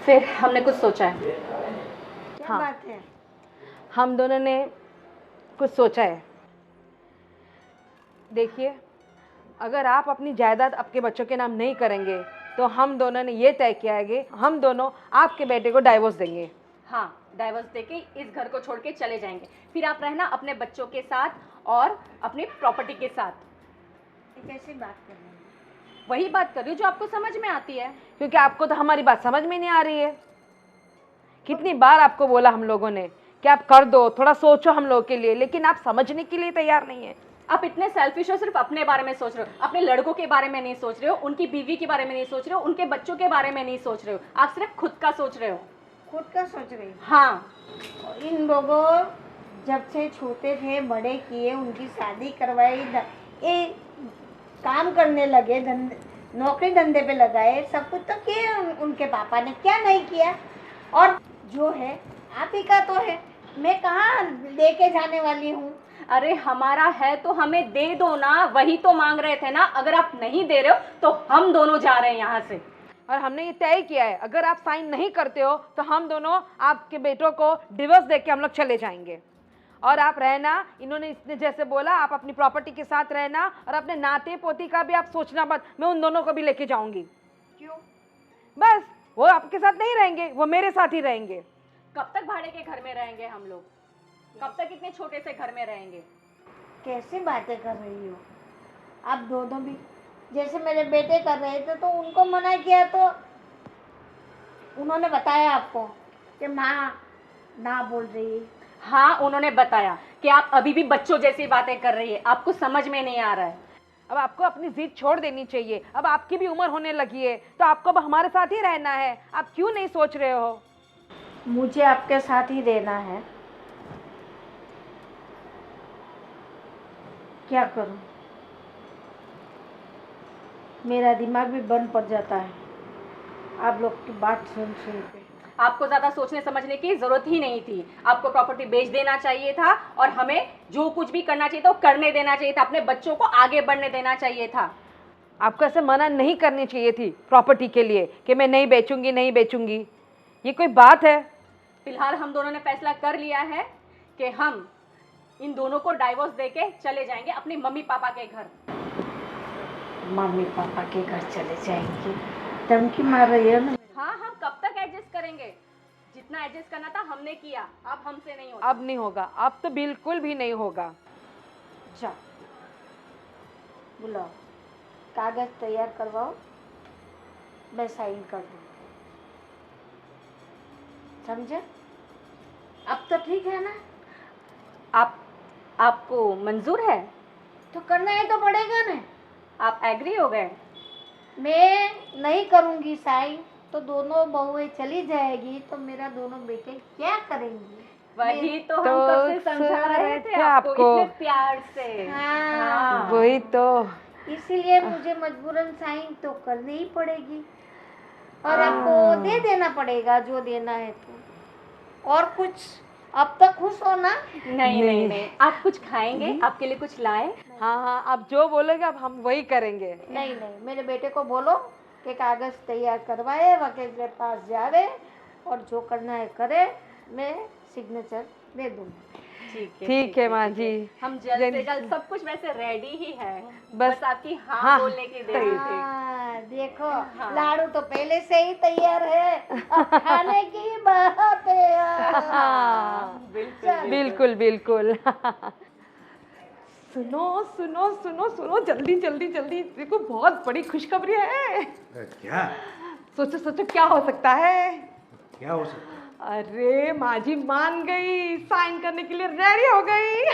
फिर हमने कुछ सोचा है। क्या हाँ। बात है? हम दोनों ने कुछ सोचा है। देखिए, अगर आप अपनी जायदाद आपके बच्चों के नाम नहीं करेंगे तो हम दोनों ने ये तय किया है कि हम दोनों आपके बेटे को डाइवोर्स देंगे। हाँ, डाइवोर्स देके इस घर को छोड़ के चले जाएंगे, फिर आप रहना अपने बच्चों के साथ और अपनी प्रॉपर्टी के साथ। ये कैसी बात कर रहे हैं? वही बात कर रही हूँ जो आपको समझ में आती है। क्योंकि आपको तो हमारी बात समझ में नहीं आ रही है। कितनी बार आपको बोला हम लोगों ने कि आप कर दो, थोड़ा सोचो हम लोगों के लिए, लेकिन आप समझने के लिए तैयार नहीं है। आप इतने सेल्फिश हो, सिर्फ अपने बारे में सोच रहे हो, अपने लड़कों के बारे में नहीं सोच रहे हो, उनकी बीवी के बारे में नहीं सोच रहे हो, उनके बच्चों के बारे में नहीं सोच रहे हो, आप सिर्फ खुद का सोच रहे हो। खुद का सोच रही हूँ। हाँ, और इन लोगों जब से छोटे थे, बड़े किए, उनकी शादी करवाई, ये काम करने लगे, नौकरी धंधे पे लगाए, सब कुछ तो किए उनके पापा ने, क्या नहीं किया। और जो है आप ही का तो है, मैं कहाँ लेके जाने वाली हूँ। अरे हमारा है तो हमें दे दो ना, वही तो मांग रहे थे ना। अगर आप नहीं दे रहे हो तो हम दोनों जा रहे हैं यहाँ से। और हमने ये तय किया है, अगर आप साइन नहीं करते हो तो हम दोनों आपके बेटों को डिवोर्स देके हम लोग चले जाएंगे। और आप रहना, इन्होंने इसने जैसे बोला, आप अपनी प्रॉपर्टी के साथ रहना, और अपने नाते पोती का भी आप सोचना मत। मैं उन दोनों को भी लेके जाऊंगी। क्यों? बस वो आपके साथ नहीं रहेंगे, वो मेरे साथ ही रहेंगे। कब तक भाड़े के घर में रहेंगे हम लोग? कब तक इतने छोटे से घर में रहेंगे? कैसी बातें कर रही हो आप दोनों भी? जैसे मेरे बेटे कर रहे थे तो उनको मना किया तो उन्होंने बताया आपको कि माँ ना बोल रही है। हाँ, उन्होंने बताया कि आप अभी भी बच्चों जैसी बातें कर रही है, आपको समझ में नहीं आ रहा है। अब आपको अपनी जिद छोड़ देनी चाहिए। अब आपकी भी उम्र होने लगी है तो आपको अब हमारे साथ ही रहना है। आप क्यों नहीं सोच रहे हो? मुझे आपके साथ ही रहना है। क्या करूं? मेरा दिमाग भी बंद पड़ जाता है आप लोग की बात सुन सुन के। आपको ज़्यादा सोचने समझने की ज़रूरत ही नहीं थी। आपको प्रॉपर्टी बेच देना चाहिए था और हमें जो कुछ भी करना चाहिए था वो करने देना चाहिए था, अपने बच्चों को आगे बढ़ने देना चाहिए था। आपको ऐसे मना नहीं करनी चाहिए थी प्रॉपर्टी के लिए कि मैं नहीं बेचूंगी, नहीं बेचूंगी। ये कोई बात है? फिलहाल हम दोनों ने फैसला कर लिया है कि हम इन दोनों को डाइवोर्स देके चले जाएंगे अपने मम्मी पापा के घर। मम्मी पापा के घर चले जाएंगे? धमकी मार रही है ना? हाँ, हम कब तक एडजस्ट करेंगे? जितना एडजस्ट करना था हमने किया, अब हमसे नहीं होता। अब नहीं होगा, अब तो बिल्कुल भी नहीं होगा। जा बुलाओ, कागज तैयार करवाओ, मैं साइन कर दूँ। समझे? अब तो ठीक है ना? आपको मंजूर है? तो करना है तो पड़ेगा ना। आप एग्री हो गए? मैं नहीं करूँगी साइन तो दोनों बहुएं चली जाएगी तो मेरा दोनों बेटे क्या करेंगे? वही तो हम तो कब से समझा रहे थे आपको इतने प्यार से। हाँ। वही तो। इसीलिए मुझे मजबूरन साइन तो करनी ही पड़ेगी और आपको दे देना पड़ेगा जो देना है। तो और कुछ, अब तक खुश हो ना? नहीं, आप कुछ खाएंगे? आपके लिए कुछ लाए? हाँ, आप जो बोलोगे अब हम वही करेंगे। नहीं, मेरे बेटे को बोलो कि कागज तैयार करवाए, वकील के पास जावे और जो करना है करे, मैं सिग्नेचर दे दूँगी। ठीक है माँ जी। हम जल्द से जल्द, सब कुछ वैसे रेडी ही है, बस बस आपकी हाँ, हाँ बोलने की देरी थी। देखो लाड़ू तो पहले से ही तैयार है, अब खाने की बात है। बिल्कुल बिल्कुल। सुनो सुनो सुनो सुनो, जल्दी जल्दी जल्दी, देखो बहुत बड़ी खुशखबरी है। क्या? सोचो सोचो क्या हो सकता है? क्या हो सकता है? अरे माँ जी मान गई, साइन करने के लिए रेडी हो गई।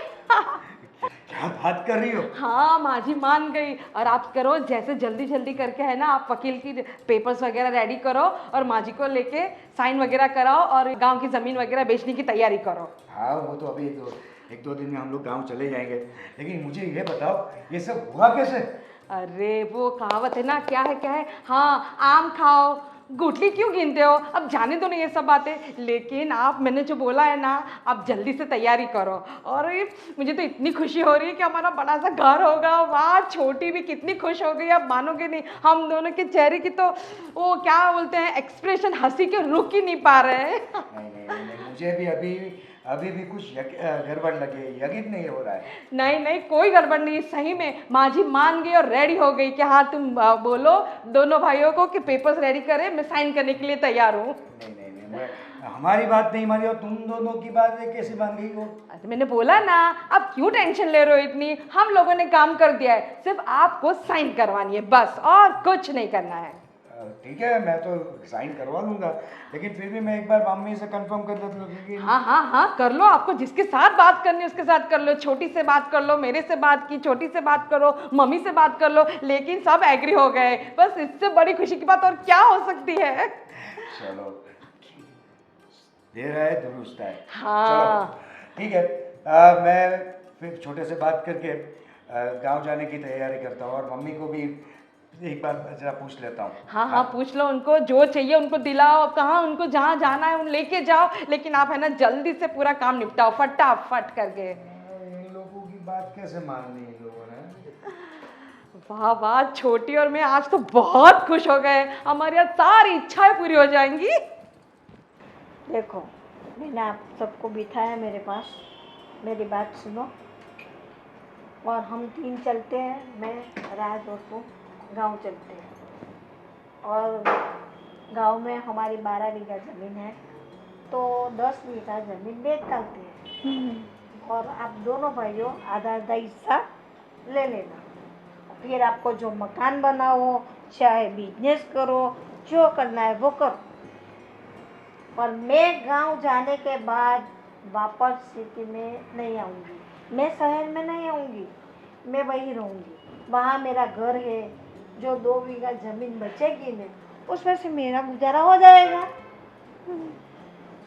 क्या क्या बात कर रही हो? हाँ माँ जी मान गई। और आप करो जैसे जल्दी जल्दी करके है ना, आप वकील की पेपर्स वगैरह रेडी करो और माँ जी को लेके साइन वगैरह कराओ और गांव की ज़मीन वगैरह बेचने की तैयारी करो। हाँ वो तो अभी एक दो दिन में हम लोग गांव चले जाएंगे, लेकिन मुझे ये बताओ ये सब हुआ कैसे? अरे वो कहावत है ना, क्या है, हाँ आम खाओ गुठली क्यों गिनते हो। अब जाने दो नहीं ये सब बातें, लेकिन आप मैंने जो बोला है ना, आप जल्दी से तैयारी करो। और मुझे तो इतनी खुशी हो रही है कि हमारा बड़ा सा घर होगा। वाह छोटी भी कितनी खुश हो गई, आप मानोगे नहीं। हम दोनों के चेहरे की तो वो क्या बोलते हैं एक्सप्रेशन, हंसी के रुक ही नहीं पा रहे हैं। नहीं, मुझे भी अभी भी कुछ गड़बड़ लगे, यकीन नहीं हो रहा है। नहीं कोई गड़बड़ नहीं, सही में माँ जी मान गई और रेडी हो गई कि हाँ तुम बोलो दोनों भाइयों को कि पेपर्स रेडी करें, मैं साइन करने के लिए तैयार हूँ। नहीं, हमारी बात नहीं मानी और तुम दोनों की बात है कैसे मान गई वो? तो मैंने बोला ना, अब क्यों टेंशन ले रहे हो इतनी, हम लोगों ने काम कर दिया है, सिर्फ आपको साइन करवानी है बस, और कुछ नहीं करना है। ठीक है मैं तो साइन करवा लूंगा, लेकिन फिर भी मैं एक बार मम्मी से कंफर्म कर लेता हूँ क्योंकि हाँ कर लो, आपको जिसके साथ बात करनी है उसके साथ कर लो। छोटी से बात कर लो, मेरे से बात की, छोटी से बात करो, मम्मी से बात कर लो, लेकिन सब एग्री हो गए। बस इससे बड़ी खुशी की बात और क्या हो सकती है। चलो देर है दुरुस्त है। हाँ चलो ठीक है, मैं फिर छोटे से बात करके गांव जाने की तैयारी करता हूँ और मम्मी को भी एक बार जरा पूछ लेता हूँ। हाँ पूछ लो उनको, जो चाहिए उनको दिलाओ, कहाँ उनको जहाँ जाना है उन लेके जाओ, लेकिन आप है ना जल्दी से पूरा काम निपटाओ फटाफट करके। इन लोगों की बात कैसे माननी इन लोगों ने? वाह छोटी और मैं आज तो बहुत खुश हो गए, हमारी आज सारी इच्छाएं पूरी हो जाएंगी। देखो मैंने आप सबको बिठाया मेरे पास, मेरी बात सुनो और हम तीन चलते हैं, मैं राज और तुम गांव चलते हैं। और गांव में हमारी 12 बीघा ज़मीन है, तो 10 बीघा ज़मीन बेच डालते हैं और आप दोनों भाइयों आधा आधा हिस्सा ले लेना। फिर आपको जो मकान बनाओ, चाहे बिजनेस करो, जो करना है वो करो। और मैं गांव जाने के बाद वापस सिटी में नहीं आऊँगी, मैं शहर में नहीं आऊँगी, मैं वहीं रहूँगी। वहाँ मेरा घर है, जो 2 बीघा ज़मीन बचेगी ना उसमें से मेरा गुजारा हो जाएगा।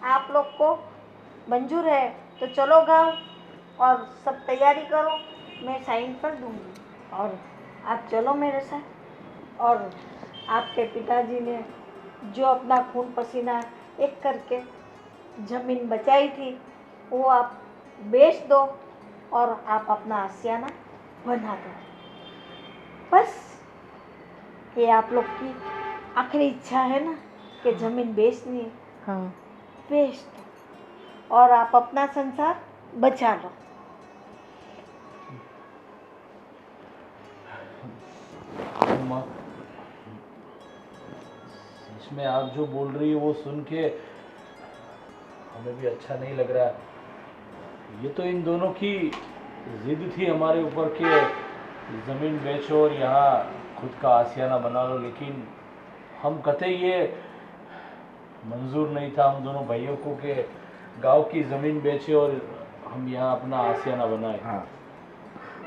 आप लोग को मंजूर है तो चलो गांव और सब तैयारी करो, मैं साइन कर दूँगी और आप चलो मेरे साथ। और आपके पिताजी ने जो अपना खून पसीना एक करके ज़मीन बचाई थी वो आप बेच दो और आप अपना आशियाना बना दो। बस ये आप लोग की आखिरी इच्छा है ना कि ज़मीन बेचनी है, हाँ बेच दो और आप अपना संसार बचा लो। अम्मा, सच में आप जो बोल रही हो वो सुन के हमें भी अच्छा नहीं लग रहा। ये तो इन दोनों की जिद थी हमारे ऊपर कि ज़मीन बेचो और यहाँ खुद का आशियाना बना लो, लेकिन हम कतई ये मंजूर नहीं था हम दोनों भाइयों को कि गांव की ज़मीन बेचे और हम यहाँ अपना आशियाना बनाए। हाँ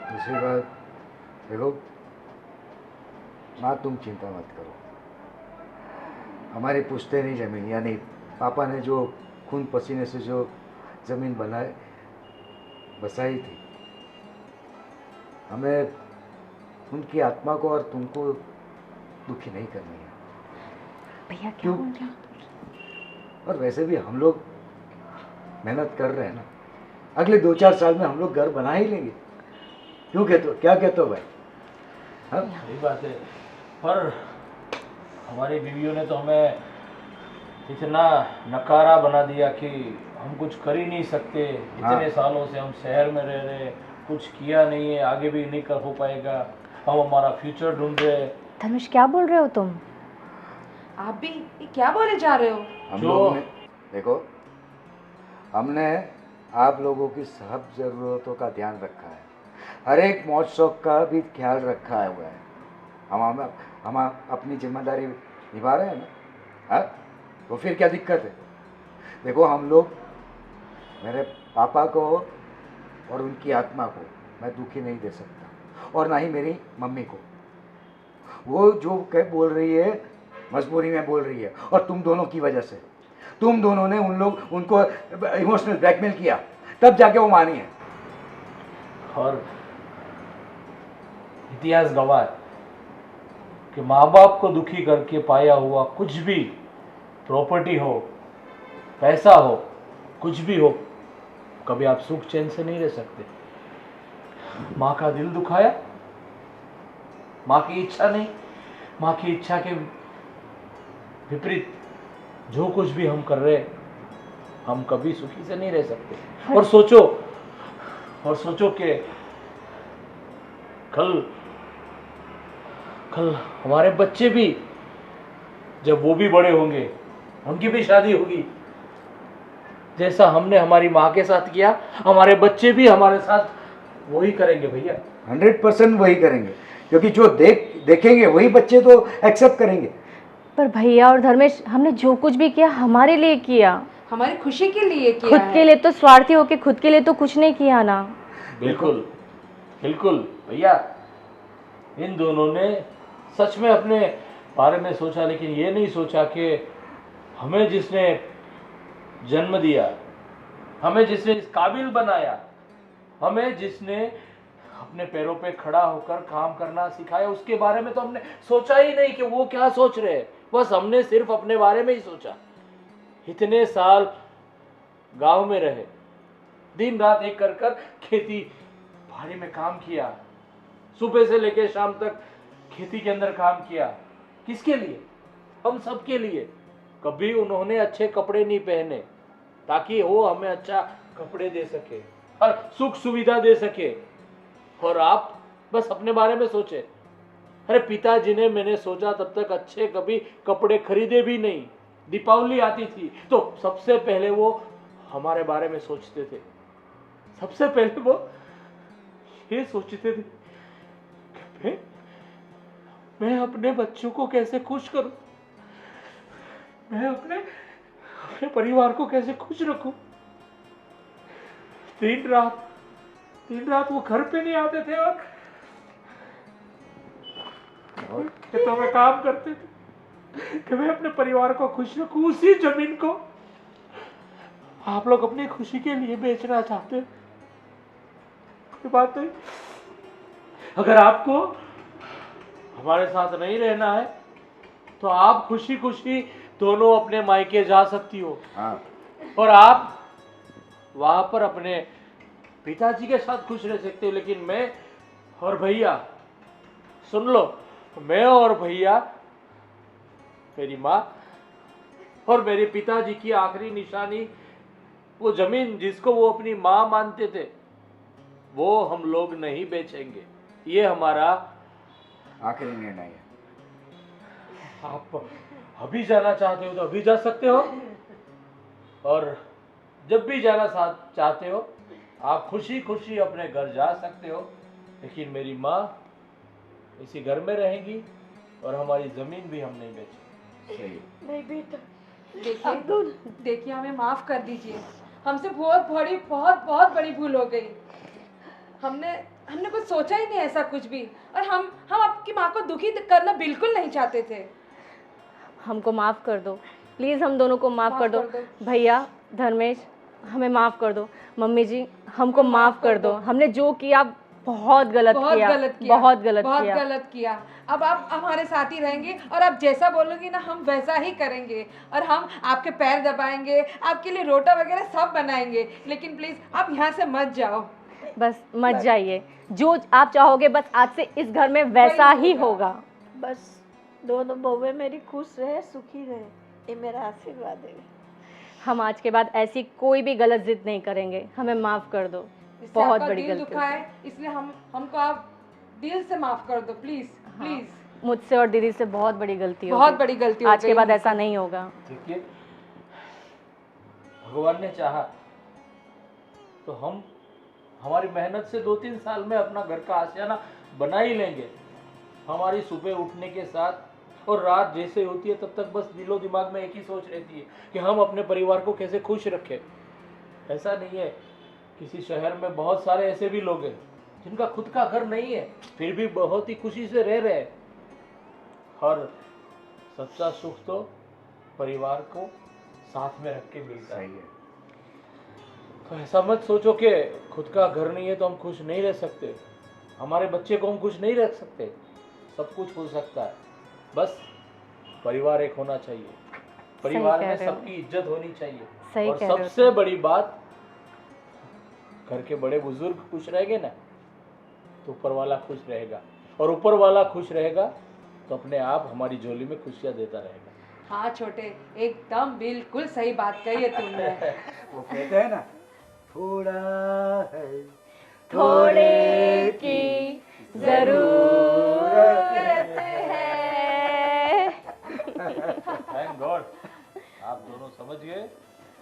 दूसरी बात देखो माँ, तुम चिंता मत करो, हमारी पुश्तैनी ज़मीन यानी पापा ने जो खून पसीने से जो ज़मीन बसाई थी, हमें उनकी आत्मा को और तुमको दुखी नहीं करनी है। भैया क्या क्यों? बोल रहे हो? और वैसे भी हम लोग मेहनत कर रहे हैं ना, अगले 2-4 साल में हम लोग घर बना ही लेंगे। क्यों कहते हो, क्या कहते हो भाई? हाँ सही बात है, पर हमारी बीवियों ने तो हमें इतना नकारा बना दिया कि हम कुछ कर ही नहीं सकते। इतने सालों से हम शहर में रह रहे, कुछ किया नहीं है, आगे भी नहीं कर हो पाएगा। हम हमारा फ्यूचर ढूंढ रहे। धनुष क्या बोल रहे हो तुम? आप भी ये क्या बोले जा रहे हो? हम जो- लोग ने देखो, हमने आप लोगों की सब ज़रूरतों का ध्यान रखा है, हर एक मौज शौक का भी ख्याल रखा हुआ है। हम अपनी जिम्मेदारी निभा रहे हैं ना, हाँ? तो फिर क्या दिक्कत है? देखो हम लोग मेरे पापा को और उनकी आत्मा को मैं दुखी नहीं दे सकता, और ना ही मेरी मम्मी को। वो जो कह बोल रही है मजबूरी में बोल रही है, और तुम दोनों की वजह से। तुम दोनों ने उनको इमोशनल ब्लैकमेल किया, तब जाके वो मानी है। और इतिहास गवाह है कि माँ बाप को दुखी करके पाया हुआ कुछ भी, प्रॉपर्टी हो, पैसा हो, कुछ भी हो, कभी आप सुख चैन से नहीं रह सकते। माँ का दिल दुखाया, माँ की इच्छा नहीं, माँ की इच्छा के विपरीत जो कुछ भी हम कर रहे हैं, हम कभी सुखी से नहीं रह सकते। और सोचो कि कल हमारे बच्चे भी, जब वो भी बड़े होंगे, उनकी भी शादी होगी, जैसा हमने हमारी माँ के साथ किया, हमारे बच्चे भी हमारे साथ वही करेंगे भैया। 100% वही करेंगे, क्योंकि जो देखेंगे वही बच्चे तो एक्सेप्ट करेंगे। पर भैया और धर्मेश, हमने जो कुछ भी किया हमारे लिए किया, हमारी खुशी के लिए किया खुद है। के लिए तो स्वार्थी होके खुद के लिए तो कुछ नहीं किया ना। बिल्कुल बिल्कुल भैया, इन दोनों ने सच में अपने बारे में सोचा, लेकिन ये नहीं सोचा कि हमें जिसने जन्म दिया, हमें जिसने इस काबिल बनाया, हमें जिसने अपने पैरों पे खड़ा होकर काम करना सिखाया, उसके बारे में तो हमने सोचा ही नहीं कि वो क्या सोच रहे हैं। बस हमने सिर्फ अपने बारे में ही सोचा। इतने साल गांव में रहे, दिन रात एक कर खेती बाड़ी में काम किया, सुबह से लेकर शाम तक खेती के अंदर काम किया। किसके लिए? हम सब के लिए। कभी उन्होंने अच्छे कपड़े नहीं पहने ताकि वो हमें अच्छा कपड़े दे सके और सुख सुविधा दे सके, और आप बस अपने बारे में सोचे। अरे पिताजी ने, मैंने सोचा तब तक अच्छे कभी कपड़े खरीदे भी नहीं। दीपावली आती थी तो सबसे पहले वो हमारे बारे में सोचते थे। सबसे पहले वो ये सोचते थे कि मैं अपने बच्चों को कैसे खुश करूं, मैं अपने परिवार को कैसे खुश रखूं। दिन रात वो घर पे नहीं आते थे, और खेतों में काम करते थे कि मैं अपने परिवार को खुश रखूं। उसी जमीन को आप लोग अपनी खुशी के लिए बेचना चाहते हैं। ये बात नहीं। अगर आपको हमारे साथ नहीं रहना है तो आप खुशी खुशी दोनों अपने मायके जा सकती हो। हाँ, और आप वहां पर अपने पिताजी के साथ खुश रह सकते हो। लेकिन मैं और भैया, सुन लो, मैं और भैया, मेरी माँ और मेरे पिताजी की आखिरी निशानी, वो जमीन जिसको वो अपनी माँ मानते थे, वो हम लोग नहीं बेचेंगे। ये हमारा आखिरी निर्णय है। आप अभी जाना चाहते हो तो अभी जा सकते हो, और जब भी जाना चाहते हो आप खुशी खुशी अपने घर जा सकते हो। लेकिन मेरी माँ इसी घर में रहेंगी और हमारी जमीन भी हम नहीं बेचेंगे। सही। नहीं बेटा, देखिए हमें माफ कर दीजिए, हमसे बहुत बड़ी भूल हो गई। हमने कुछ सोचा ही नहीं ऐसा कुछ भी, और हम आपकी माँ को दुखी करना बिल्कुल नहीं चाहते थे। हमको माफ़ कर दो प्लीज़, हम दोनों को माफ़ कर दो। भैया, धर्मेश, हमें माफ़ कर दो। मम्मी जी, हमको माफ़ कर दो। हमने जो किया बहुत गलत किया। अब आप हमारे साथ ही रहेंगे, और आप जैसा बोलोगी ना हम वैसा ही करेंगे, और हम आपके पैर दबाएंगे, आपके लिए रोटा वगैरह सब बनाएंगे। लेकिन प्लीज़ आप यहाँ से मत जाओ। बस मत जाइए, जो आप चाहोगे बस आज से इस घर में वैसा ही होगा। बस दोनों बहुएं मेरी खुश रहे, सुखी रहे, ये मेरा आशीर्वाद है। हम आज के बाद ऐसी कोई भी गलत जिद नहीं करेंगे। हमें माफ़ कर दो, इससे बहुत आपका बड़ी दिल गलती दुखा है, इसलिए हमको आप दिल से माफ कर दो प्लीज। प्लीज मुझसे और दीदी से बहुत बड़ी गलती हो बहुत गई। बड़ी गलती हो आज के गई बाद हमसे। ऐसा नहीं होगा। देखिए, भगवान ने चाहा तो हम हमारी मेहनत से 2-3 साल में अपना घर का आशियाना बना ही लेंगे। हमारी सुबह उठने के साथ और रात जैसे होती है तब तक बस दिलो दिमाग में एक ही सोच रहती है कि हम अपने परिवार को कैसे खुश रखें। ऐसा नहीं है, किसी शहर में बहुत सारे ऐसे भी लोग हैं जिनका खुद का घर नहीं है फिर भी बहुत ही खुशी से रह रहे हैं। हर सच्चा सुख तो परिवार को साथ में रख के मिलता है। सही है। तो ऐसा मत सोचो कि खुद का घर नहीं है तो हम खुश नहीं रह सकते, हमारे बच्चे को हम खुश नहीं रख सकते। सब कुछ हो सकता है, बस परिवार एक होना चाहिए, परिवार कह में रहे हो। सबकी इज्जत होनी चाहिए। सही और कह रहे हो सबसे बड़ी बात, घर के बड़े बुजुर्ग खुश रहेंगे ना तो ऊपर वाला खुश रहेगा, और ऊपर वाला खुश रहेगा तो अपने आप हमारी झोली में खुशियां देता रहेगा। हाँ छोटे, एकदम बिल्कुल सही बात कही है तुमने। वो कहते हैं ना, थोड़ा है थोड़े की जरूरत है। थैंक गॉड आप दोनों समझ गए,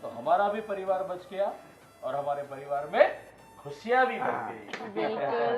तो हमारा भी परिवार बच गया और हमारे परिवार में खुशियां भी बढ़ गई। बिल्कुल।